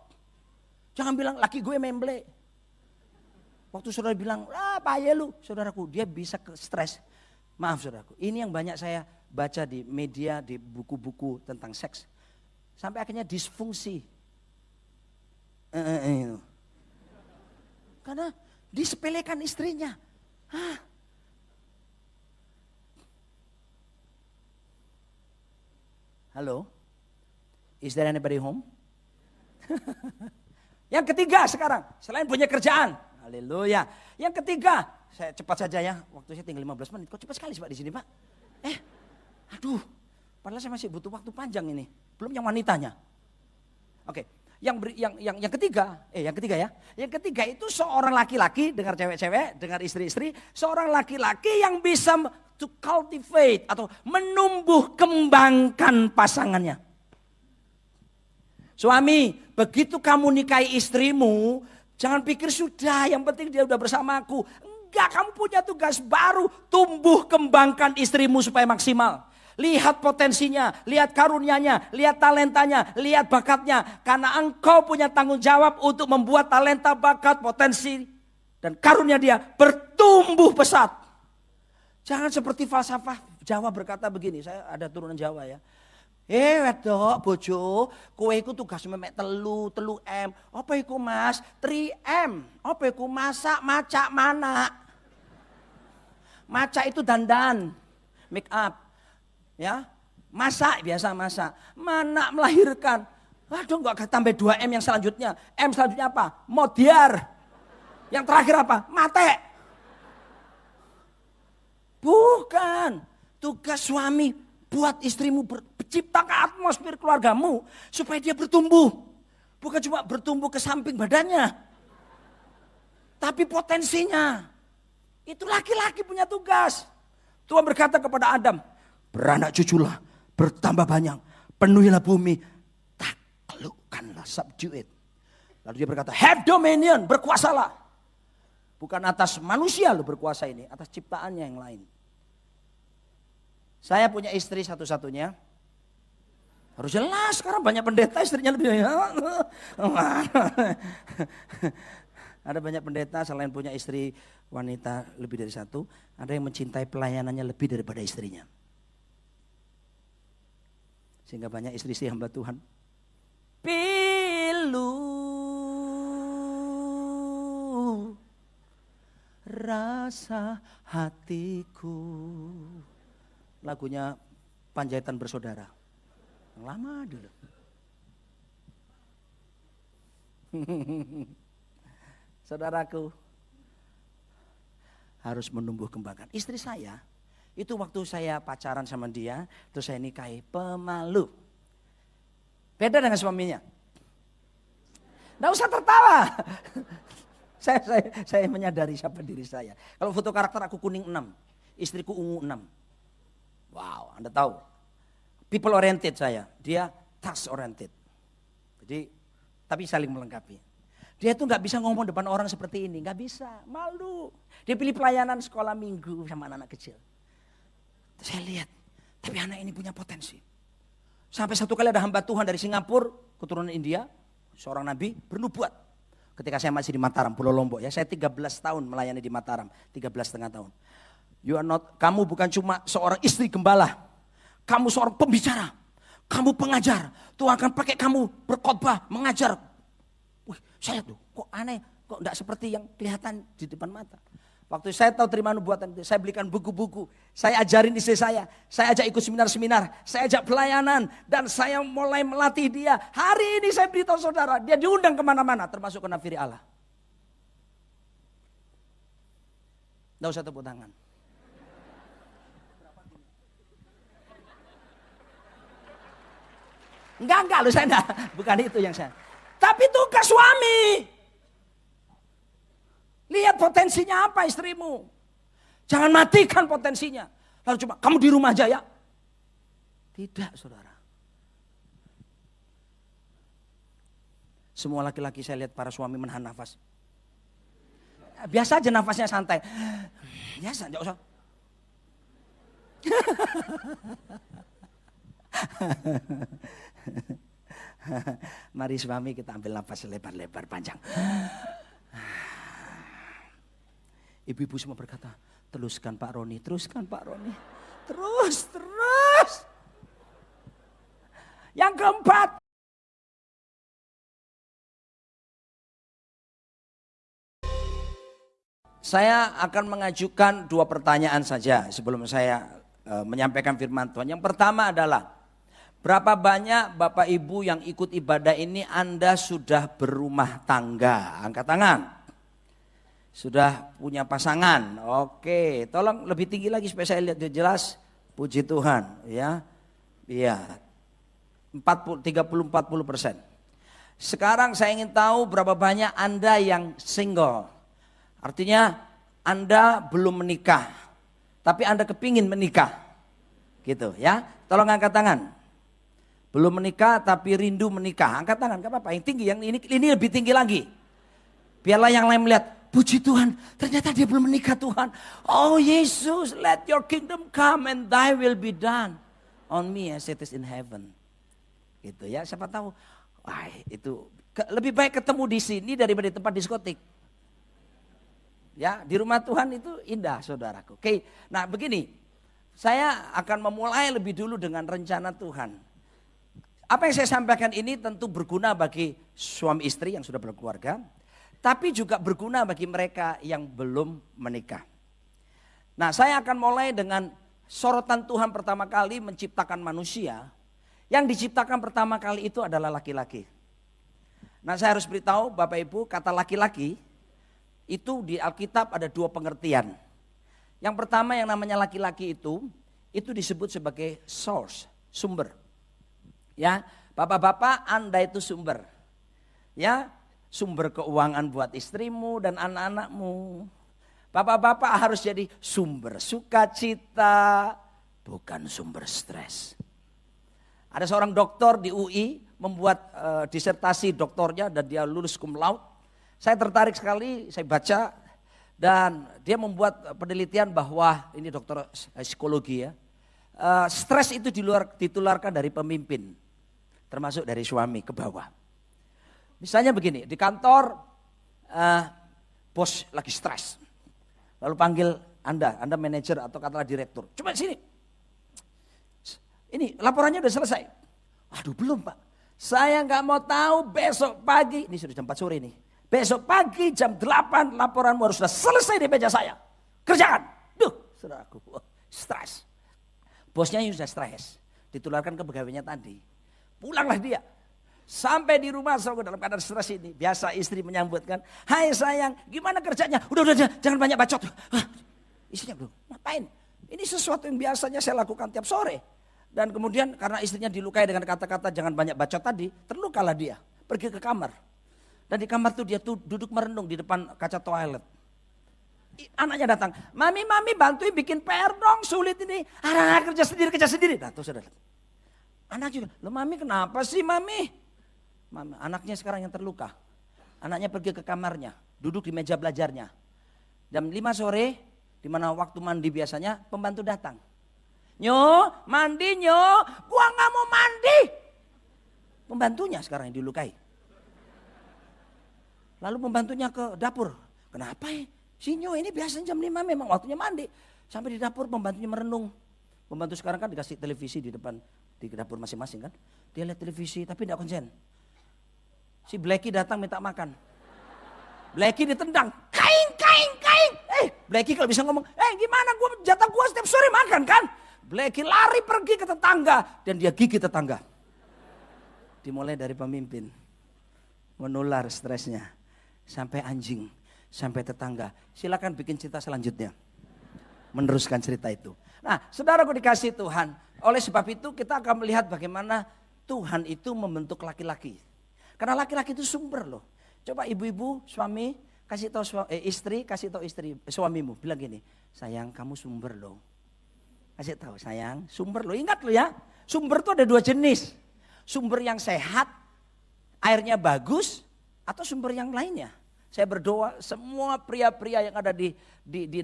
Speaker 1: Jangan bilang laki gue memble. Waktu saudara bilang, apa ya lu? Saudaraku, dia bisa stres. Maaf saudaraku, ini yang banyak saya baca di media, di buku-buku tentang seks. Sampai akhirnya disfungsi. Karena disepelekan istrinya. Hah? Halo? Is there anybody home? Yang ketiga sekarang, selain punya kerjaan. Haleluya. Yang ketiga, saya cepat saja ya. Waktu saya tinggal 15 menit. Kok cepat sekali Pak di sini Pak? Aduh. Padahal saya masih butuh waktu panjang ini. Belum yang wanitanya. Oke. Yang ketiga ya. Yang ketiga itu seorang laki-laki, dengar cewek-cewek, dengar istri-istri, seorang laki-laki yang bisa to cultivate atau menumbuh kembangkan pasangannya. Suami, begitu kamu nikahi istrimu, jangan pikir sudah, yang penting dia udah bersamaku. Enggak, kamu punya tugas baru, tumbuh kembangkan istrimu supaya maksimal. Lihat potensinya, lihat karunianya, lihat talentanya, lihat bakatnya. Karena engkau punya tanggung jawab untuk membuat talenta, bakat, potensi, dan karunia dia bertumbuh pesat. Jangan seperti falsafah Jawa berkata begini, saya ada turunan Jawa ya. Wedok bojo, kowe iku tugas memek telu M. Apa iku Mas? 3M. Apa iku masak, macak, mana? Macak itu dandan, make up. Ya, masak biasa masak. Mana melahirkan. Aduh enggak tambah 2M yang selanjutnya. M selanjutnya apa? Modiar. Yang terakhir apa? Mate. Bukan. Tugas suami buat istrimu ciptakan atmosfer keluargamu supaya dia bertumbuh. Bukan cuma bertumbuh ke samping badannya. Tapi potensinya. Itu laki-laki punya tugas. Tuhan berkata kepada Adam, beranak cuculah, bertambah banyak, penuhilah bumi, taklukkanlah, subdue it. Lalu dia berkata, have dominion, berkuasalah. Bukan atas manusia lo berkuasa ini, atas ciptaannya yang lain. Saya punya istri satu-satunya. Harus jelas, sekarang banyak pendeta istrinya lebih. Ada banyak pendeta selain punya istri wanita lebih dari satu, ada yang mencintai pelayanannya lebih daripada istrinya. Sehingga banyak istri-istri hamba Tuhan. Pilu rasa hatiku. Lagunya Panjaitan Bersaudara. Yang lama dulu. Saudaraku, harus menumbuh kembangkan. Istri saya, itu waktu saya pacaran sama dia, terus saya nikahi, pemalu. Beda dengan suaminya. Nggak usah tertawa. Saya menyadari siapa diri saya. Kalau foto karakter aku kuning 6, istriku ungu 6. Wow, Anda tahu. People oriented saya, dia task oriented. Jadi, tapi saling melengkapi. Dia tuh nggak bisa ngomong depan orang seperti ini, nggak bisa, malu. Dia pilih pelayanan sekolah minggu sama anak-anak kecil. Saya lihat, tapi anak ini punya potensi. Sampai satu kali ada hamba Tuhan dari Singapura, keturunan India, seorang nabi bernubuat. Ketika saya masih di Mataram, Pulau Lombok ya, saya 13 tahun melayani di Mataram, 13,5 tahun. Kamu bukan cuma seorang istri gembala, kamu seorang pembicara, kamu pengajar. Tuhan akan pakai kamu berkhotbah, mengajar. Wih, saya tuh kok aneh, kok enggak seperti yang kelihatan di depan mata. Waktu saya tahu terima nubuatan itu, saya belikan buku-buku, saya ajarin istri saya ajak ikut seminar-seminar, saya ajak pelayanan, dan saya mulai melatih dia. Hari ini saya beritahu saudara, dia diundang kemana-mana, termasuk ke Nafiri Allah. Nggak usah tepuk tangan. Enggak loh, saya enggak, bukan itu yang saya. Tapi tugas suami. Lihat potensinya apa istrimu. Jangan matikan potensinya. Lalu cuma kamu di rumah aja ya. Tidak, saudara. Semua laki-laki saya lihat para suami menahan nafas. Biasa aja nafasnya santai. Biasa, enggak usah. Mari suami kita ambil nafas lebar-lebar panjang. Ibu-ibu semua berkata, teruskan Pak Roni, teruskan Pak Roni. Terus. Yang keempat. Saya akan mengajukan 2 pertanyaan saja sebelum saya menyampaikan firman Tuhan. Yang pertama adalah, berapa banyak Bapak Ibu yang ikut ibadah ini Anda sudah berumah tangga? Angkat tangan. Sudah punya pasangan. Oke, tolong lebih tinggi lagi supaya saya lihat jelas. Puji Tuhan, ya. Iya. 30-40%. Sekarang saya ingin tahu berapa banyak Anda yang single. Artinya Anda belum menikah, tapi Anda kepingin menikah. Gitu ya. Tolong angkat tangan. Belum menikah tapi rindu menikah. Angkat tangan, gak apa-apa. Yang tinggi, yang ini lebih tinggi lagi. Biarlah yang lain melihat, puji Tuhan, ternyata dia belum menikah Tuhan. Oh Yesus, let your kingdom come and thy will be done on me as it is in heaven. Gitu ya, siapa tahu. Wah, itu lebih baik ketemu di sini daripada di tempat diskotik. Ya, di rumah Tuhan itu indah, saudaraku. Oke, nah begini, saya akan memulai lebih dulu dengan rencana Tuhan. Apa yang saya sampaikan ini tentu berguna bagi suami istri yang sudah berkeluarga, tapi juga berguna bagi mereka yang belum menikah. Nah, saya akan mulai dengan sorotan Tuhan pertama kali menciptakan manusia. Yang diciptakan pertama kali itu adalah laki-laki. Nah, saya harus beritahu Bapak Ibu, kata laki-laki itu di Alkitab ada 2 pengertian. Yang pertama yang namanya laki-laki itu disebut sebagai source, sumber. Ya, bapak-bapak Anda itu sumber. Ya, sumber keuangan buat istrimu dan anak-anakmu. Bapak-bapak harus jadi sumber sukacita, bukan sumber stres. Ada seorang doktor di UI membuat disertasi doktornya dan dia lulus cum laude. Saya tertarik sekali, saya baca dan dia membuat penelitian bahwa ini dokter psikologi ya. Stres itu ditularkan dari pemimpin, termasuk dari suami ke bawah. Misalnya begini, di kantor bos lagi stres. Lalu panggil Anda manajer atau katakanlah direktur. Coba sini. Ini laporannya udah selesai. Aduh belum Pak. Saya nggak mau tahu besok pagi. Ini sudah jam 4 sore nih. Besok pagi jam 8 laporanmu harus sudah selesai di meja saya. Kerjakan. Duh, saudaraku. Stres. Bosnya sudah stres. Ditularkan ke pegawainya tadi. Pulanglah dia. Sampai di rumah saya dalam keadaan stres ini. Biasa istri menyambutkan. Hai sayang, gimana kerjanya? Udah, jangan banyak bacot. Istrinya belum, ngapain? Ini sesuatu yang biasanya saya lakukan tiap sore. Dan kemudian karena istrinya dilukai dengan kata-kata jangan banyak bacot tadi. Terlukalah dia, pergi ke kamar. Dan di kamar tuh dia duduk merenung di depan kaca toilet. Anaknya datang, mami bantuin bikin PR dong, sulit ini. Kerja sendiri. Nah tuh saudara. Anak juga, lo mami kenapa sih mami? Anaknya sekarang yang terluka. Anaknya pergi ke kamarnya, duduk di meja belajarnya. Jam 5 sore, di mana waktu mandi biasanya, pembantu datang. Nyo, mandi nyo, gua gak mau mandi. pembantunya sekarang yang dilukai. Lalu pembantunya ke dapur. Kenapa ya? Sinyo ini biasanya jam 5 memang waktunya mandi. Sampai di dapur pembantunya merenung. Pembantu sekarang kan dikasih televisi di depan di dapur masing-masing kan. Dia lihat televisi tapi tidak konsen. Si Blacky datang minta makan. Blacky ditendang. Kaing. Blacky kalau bisa ngomong, gimana jatah gua setiap sore makan kan. Blacky lari pergi ke tetangga dan dia gigit tetangga. Dimulai dari pemimpin. Menular stresnya. Sampai anjing, sampai tetangga. Silakan bikin cerita selanjutnya. Meneruskan cerita itu. Nah, saudaraku dikasih Tuhan. Oleh sebab itu kita akan melihat bagaimana Tuhan itu membentuk laki-laki. Karena laki-laki itu sumber loh. Coba ibu-ibu, suami, kasih tahu istri, kasih tahu istri suamimu. Bilang gini, sayang kamu sumber loh. Kasih tahu sayang, sumber loh. Ingat loh ya, sumber itu ada 2 jenis. Sumber yang sehat, airnya bagus, atau sumber yang lainnya. Saya berdoa semua pria-pria yang ada di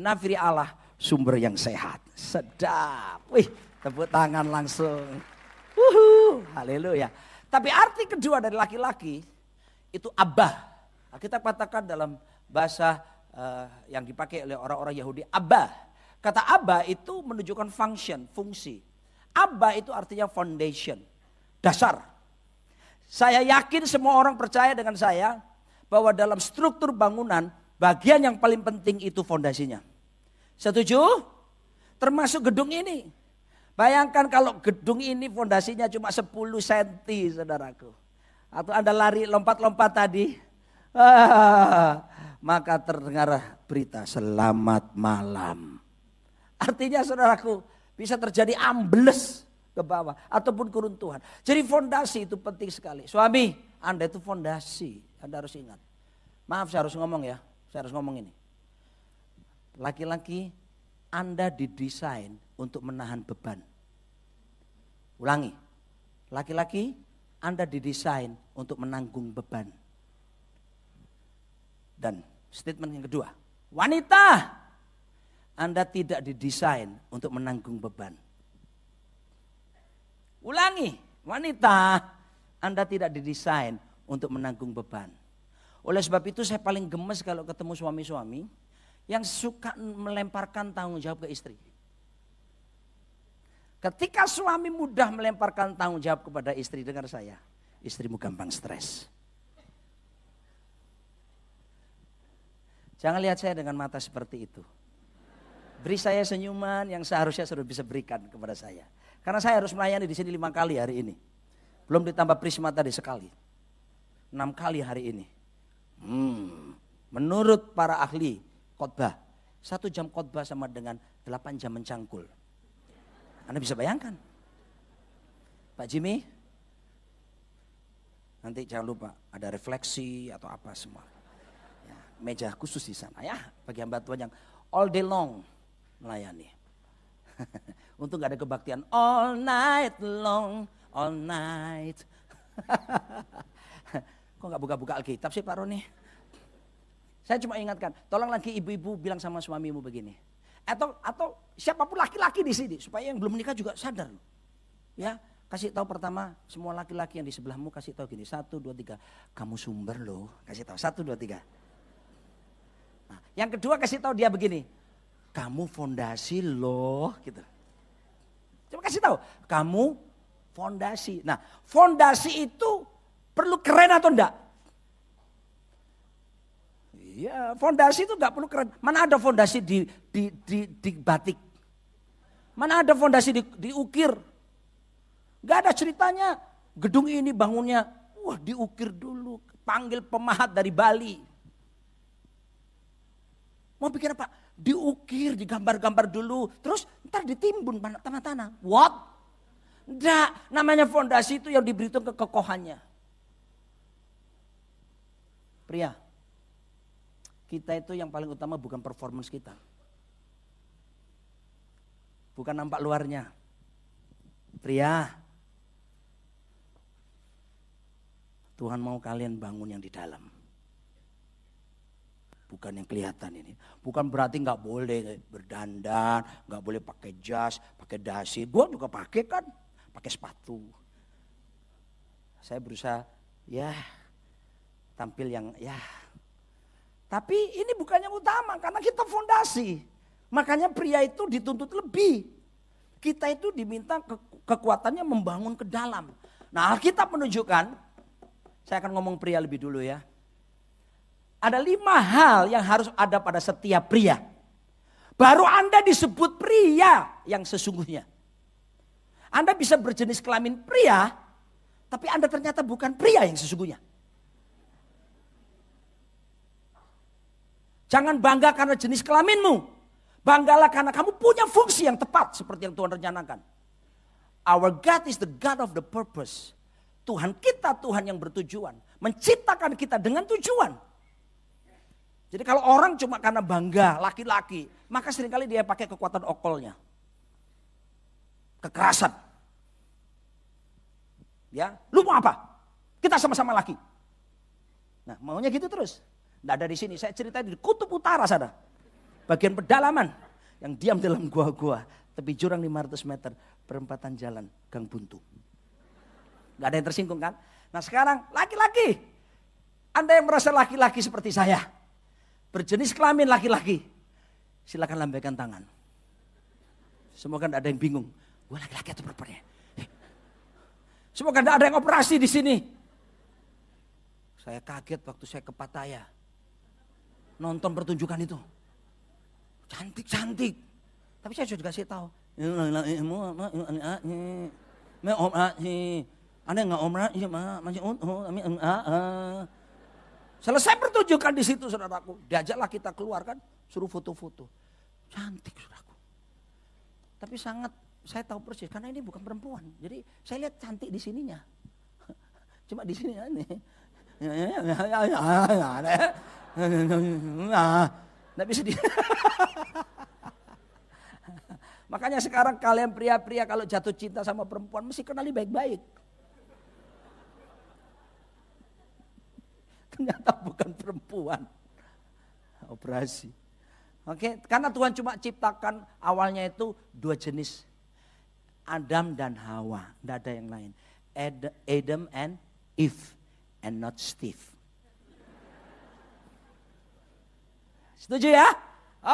Speaker 1: nafiri Allah, sumber yang sehat. Sedap. Wih, tepuk tangan langsung. Haleluya. Tapi arti kedua dari laki-laki itu abah. Kita katakan dalam bahasa yang dipakai oleh orang-orang Yahudi, abah. Kata abah itu menunjukkan function, fungsi. Abah itu artinya foundation, dasar. Saya yakin semua orang percaya dengan saya bahwa dalam struktur bangunan bagian yang paling penting itu fondasinya. Setuju? Termasuk gedung ini. Bayangkan kalau gedung ini fondasinya cuma 10 cm saudaraku. Atau Anda lari lompat-lompat tadi. Maka terdengar berita selamat malam. Artinya saudaraku bisa terjadi ambles ke bawah ataupun keruntuhan. Jadi fondasi itu penting sekali. Suami, Anda itu fondasi. Anda harus ingat. Maaf saya harus ngomong ya. Saya harus ngomong ini. Laki-laki Anda didesain untuk menahan beban. Ulangi. Laki-laki Anda didesain untuk menanggung beban. Dan statement yang kedua. Wanita, Anda tidak didesain untuk menanggung beban. Ulangi, wanita, Anda tidak didesain untuk menanggung beban. Oleh sebab itu saya paling gemes kalau ketemu suami-suami yang suka melemparkan tanggung jawab ke istri. Ketika suami mudah melemparkan tanggung jawab kepada istri, dengar saya, istrimu gampang stres. Jangan lihat saya dengan mata seperti itu. Beri saya senyuman yang seharusnya sudah bisa berikan kepada saya. Karena saya harus melayani di sini 5 kali hari ini. Belum ditambah Prisma tadi sekali. 6 kali hari ini. Menurut para ahli khotbah, 1 jam khotbah sama dengan 8 jam mencangkul. Anda bisa bayangkan. Pak Jimmy, nanti jangan lupa ada refleksi atau apa semua. Ya, meja khusus di sana ya, bagi hamba Tuhan yang all day long melayani. Untung gak ada kebaktian all night long, all night. Kok gak buka-buka Alkitab sih Pak Roni? Saya cuma ingatkan, tolong lagi ibu-ibu bilang sama suamimu begini. Atau siapapun laki-laki di sini, supaya yang belum menikah juga sadar. Ya, kasih tahu pertama semua laki-laki yang di sebelahmu, kasih tahu gini, 1, 2, 3, kamu sumber loh, kasih tahu 1, 2, 3. Nah, yang kedua kasih tahu dia begini, kamu fondasi loh, gitu. Coba kasih tahu, kamu fondasi. Nah, fondasi itu perlu keren atau enggak? Iya, fondasi itu enggak perlu keren. Mana ada fondasi di batik? Mana ada fondasi diukir? Enggak ada ceritanya. Gedung ini bangunnya, wah diukir dulu. Panggil pemahat dari Bali. Mau bikin apa? Diukir, digambar-gambar dulu. Terus ntar ditimbun tanah-tanah. What? Enggak, namanya fondasi itu yang diberitahu kekokohannya. Pria, kita itu yang paling utama bukan performance kita. Bukan nampak luarnya. Pria, Tuhan mau kalian bangun yang di dalam. Bukan yang kelihatan ini. Bukan berarti gak boleh berdandan, gak boleh pakai jas, pakai dasi. Gue juga pakai kan, pakai sepatu. Saya berusaha ya tampil yang ya. Tapi ini bukan yang utama karena kita fondasi. Makanya pria itu dituntut lebih. Kita itu diminta kekuatannya membangun ke dalam. Nah, Alkitab menunjukkan, saya akan ngomong pria lebih dulu ya. Ada 5 hal yang harus ada pada setiap pria. Baru Anda disebut pria yang sesungguhnya. Anda bisa berjenis kelamin pria, tapi Anda ternyata bukan pria yang sesungguhnya. Jangan bangga karena jenis kelaminmu. Banggalah karena kamu punya fungsi yang tepat seperti yang Tuhan rencanakan. Our God is the God of the purpose. Tuhan kita Tuhan yang bertujuan. Menciptakan kita dengan tujuan. Jadi kalau orang cuma karena bangga laki-laki, maka seringkali dia pakai kekuatan okolnya. Kekerasan. Ya, lu mau apa? Kita sama-sama laki. Nah, maunya gitu terus. Nggak ada di sini. Saya cerita di kutub utara sana. Bagian pedalaman yang diam dalam gua-gua, tepi jurang 500 meter, perempatan jalan Gang Buntu. Nggak ada yang tersinggung kan? Nah, sekarang laki-laki. Anda yang merasa laki-laki seperti saya, berjenis kelamin laki-laki, silakan lambaikan tangan. Semoga tidak ada yang bingung. Gue laki-laki atau perempuan ya? Semoga tidak ada yang operasi di sini. Saya kaget waktu saya ke Pattaya. Nonton pertunjukan itu. Cantik-cantik. Tapi saya sudah kasih tahu. Selesai pertunjukan di situ saudaraku. Diajaklah kita keluar kan. Suruh foto-foto. Cantik saudaraku. Tapi sangat saya tahu persis karena ini bukan perempuan. Jadi saya lihat cantik di sininya. Cuma di sini aneh. Nggak bisa di. Makanya sekarang kalian pria-pria kalau jatuh cinta sama perempuan mesti kenali baik-baik. Ternyata bukan perempuan. Operasi. Oke, karena Tuhan cuma ciptakan awalnya itu 2 jenis. Adam dan Hawa, tidak ada yang lain. Adam and Eve, and not Steve. Setuju ya?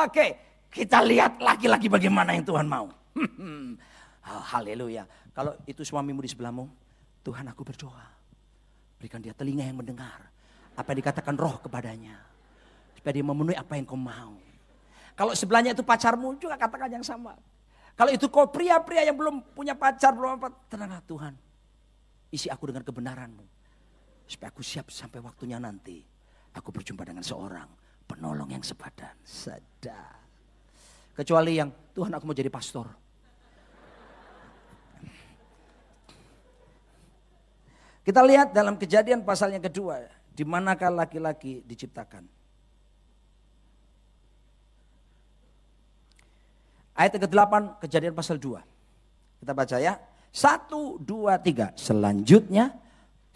Speaker 1: Oke, kita lihat laki-laki bagaimana yang Tuhan mau. Haleluya. Kalau itu suamimu di sebelahmu, Tuhan aku berdoa. Berikan dia telinga yang mendengar. Apa yang dikatakan roh kepadanya. Supaya dia memenuhi apa yang kau mau. Kalau sebelahnya itu pacarmu juga katakan yang sama. Kalau itu kau pria-pria yang belum punya pacar, belum apa, tenanglah Tuhan. Isi aku dengan kebenaranmu. Supaya aku siap sampai waktunya nanti. Aku berjumpa dengan seorang penolong yang sepadan. Sadar. Kecuali yang, Tuhan aku mau jadi pastor. Kita lihat dalam Kejadian pasal yang kedua. Di manakah laki-laki diciptakan. Ayat ke-8 Kejadian pasal 2. Kita baca ya. 1, 2, 3. Selanjutnya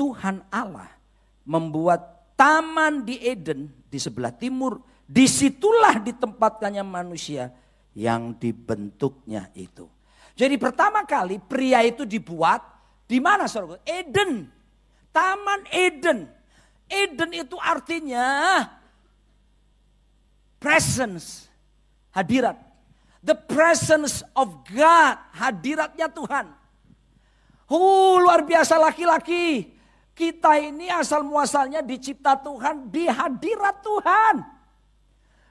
Speaker 1: Tuhan Allah membuat taman di Eden di sebelah timur. Disitulah ditempatkannya manusia yang dibentuknya itu. Jadi pertama kali pria itu dibuat di mana saudara? Eden. Taman Eden. Eden itu artinya presence. Hadirat. The presence of God, hadiratnya Tuhan. Luar biasa laki-laki. Kita ini asal muasalnya dicipta Tuhan, di hadirat Tuhan.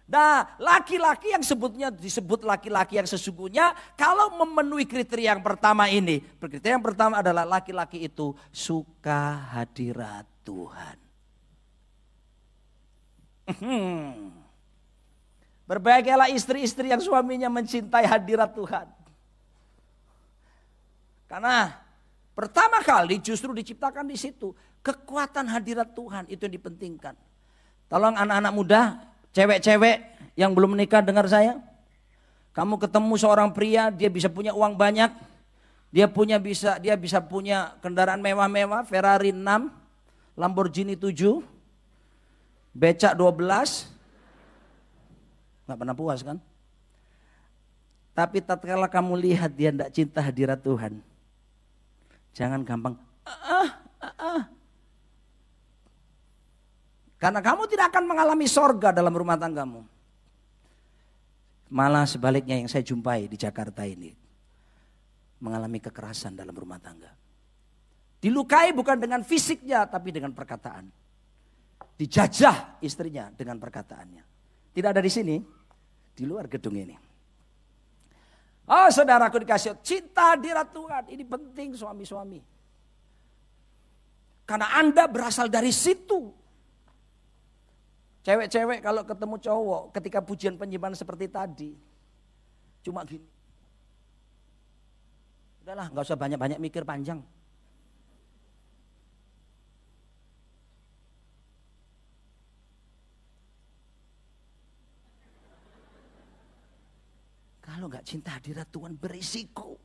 Speaker 1: Nah, laki-laki yang disebut laki-laki yang sesungguhnya, kalau memenuhi kriteria yang pertama ini. Kriteria yang pertama adalah laki-laki itu suka hadirat Tuhan. Berbahagialah istri-istri yang suaminya mencintai hadirat Tuhan. Karena pertama kali justru diciptakan di situ. Kekuatan hadirat Tuhan itu yang dipentingkan. Tolong anak-anak muda, cewek-cewek yang belum menikah dengar saya. Kamu ketemu seorang pria, dia bisa punya uang banyak. Dia bisa punya kendaraan mewah-mewah, Ferrari 6, Lamborghini 7, becak 12. Gak pernah puas kan? Tapi tatkala kamu lihat dia tidak cinta hadirat Tuhan. Jangan gampang, Karena kamu tidak akan mengalami sorga dalam rumah tanggamu. Malah sebaliknya yang saya jumpai di Jakarta ini. Mengalami kekerasan dalam rumah tangga. Dilukai bukan dengan fisiknya tapi dengan perkataan. Dijajah istrinya dengan perkataannya. Tidak ada di sini, di luar gedung ini. Oh saudaraku dikasih cinta hadirat Tuhan. Ini penting suami-suami. Karena Anda berasal dari situ. Cewek-cewek kalau ketemu cowok ketika pujian penyembahan seperti tadi. Cuma gini. Udahlah gak usah banyak-banyak mikir panjang. Kalau gak cinta hadirat Tuhan berisiko.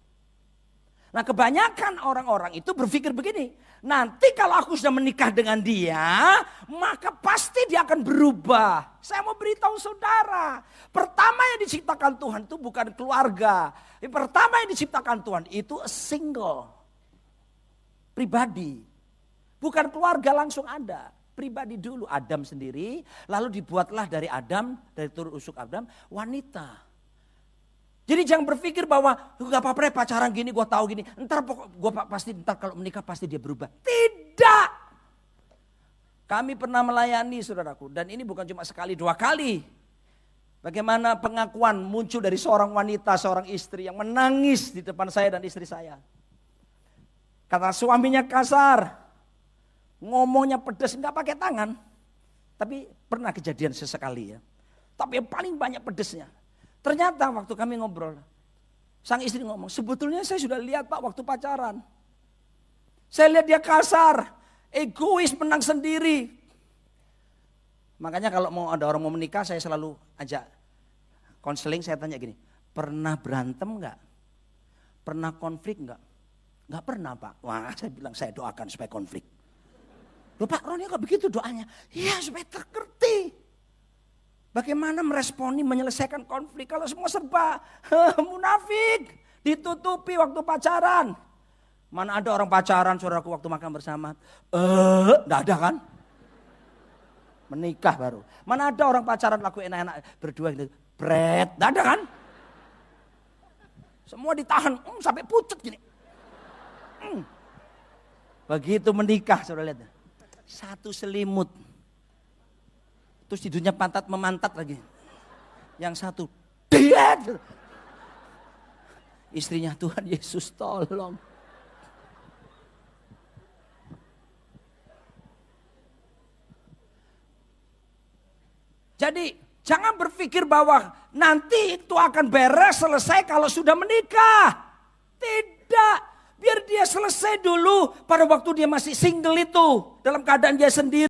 Speaker 1: Nah kebanyakan orang-orang itu berpikir begini. Nanti kalau aku sudah menikah dengan dia, maka pasti dia akan berubah. Saya mau beritahu saudara. Pertama yang diciptakan Tuhan itu bukan keluarga. Yang pertama yang diciptakan Tuhan itu single. Pribadi. Bukan keluarga langsung ada. Pribadi dulu Adam sendiri. Lalu dibuatlah dari Adam, dari turun usuk Adam, wanita. Jadi jangan berpikir bahwa gak apa-apa pacaran gini gue tahu gini. Ntar kalau menikah pasti dia berubah. Tidak. Kami pernah melayani saudaraku. Dan ini bukan cuma sekali 2 kali. Bagaimana pengakuan muncul dari seorang wanita, seorang istri yang menangis di depan saya dan istri saya. Kata suaminya kasar. Ngomongnya pedas gak pakai tangan. Tapi pernah kejadian sesekali ya. Tapi yang paling banyak pedesnya. Ternyata waktu kami ngobrol, sang istri ngomong, sebetulnya saya sudah lihat Pak waktu pacaran. Saya lihat dia kasar, egois, menang sendiri. Makanya kalau mau ada orang mau menikah saya selalu ajak konseling, saya tanya gini, pernah berantem enggak? Pernah konflik enggak? Enggak pernah Pak. Wah saya bilang saya doakan supaya konflik. Loh Pak Roni kok begitu doanya? Iya supaya terkerti. Bagaimana meresponi, menyelesaikan konflik kalau semua serba munafik, ditutupi waktu pacaran. Mana ada orang pacaran saudaraku waktu makan bersama, enggak ada kan? Menikah baru. Mana ada orang pacaran laku enak-enak berdua gitu, bret, enggak ada kan? Semua ditahan, sampai pucet gini. Begitu menikah saudara lihat, satu selimut. Terus tidurnya pantat memantat lagi. Yang satu, diet. Istrinya Tuhan Yesus tolong. Jadi jangan berpikir bahwa nanti itu akan beres selesai kalau sudah menikah. Tidak. Biar dia selesai dulu pada waktu dia masih single itu. Dalam keadaan dia sendiri.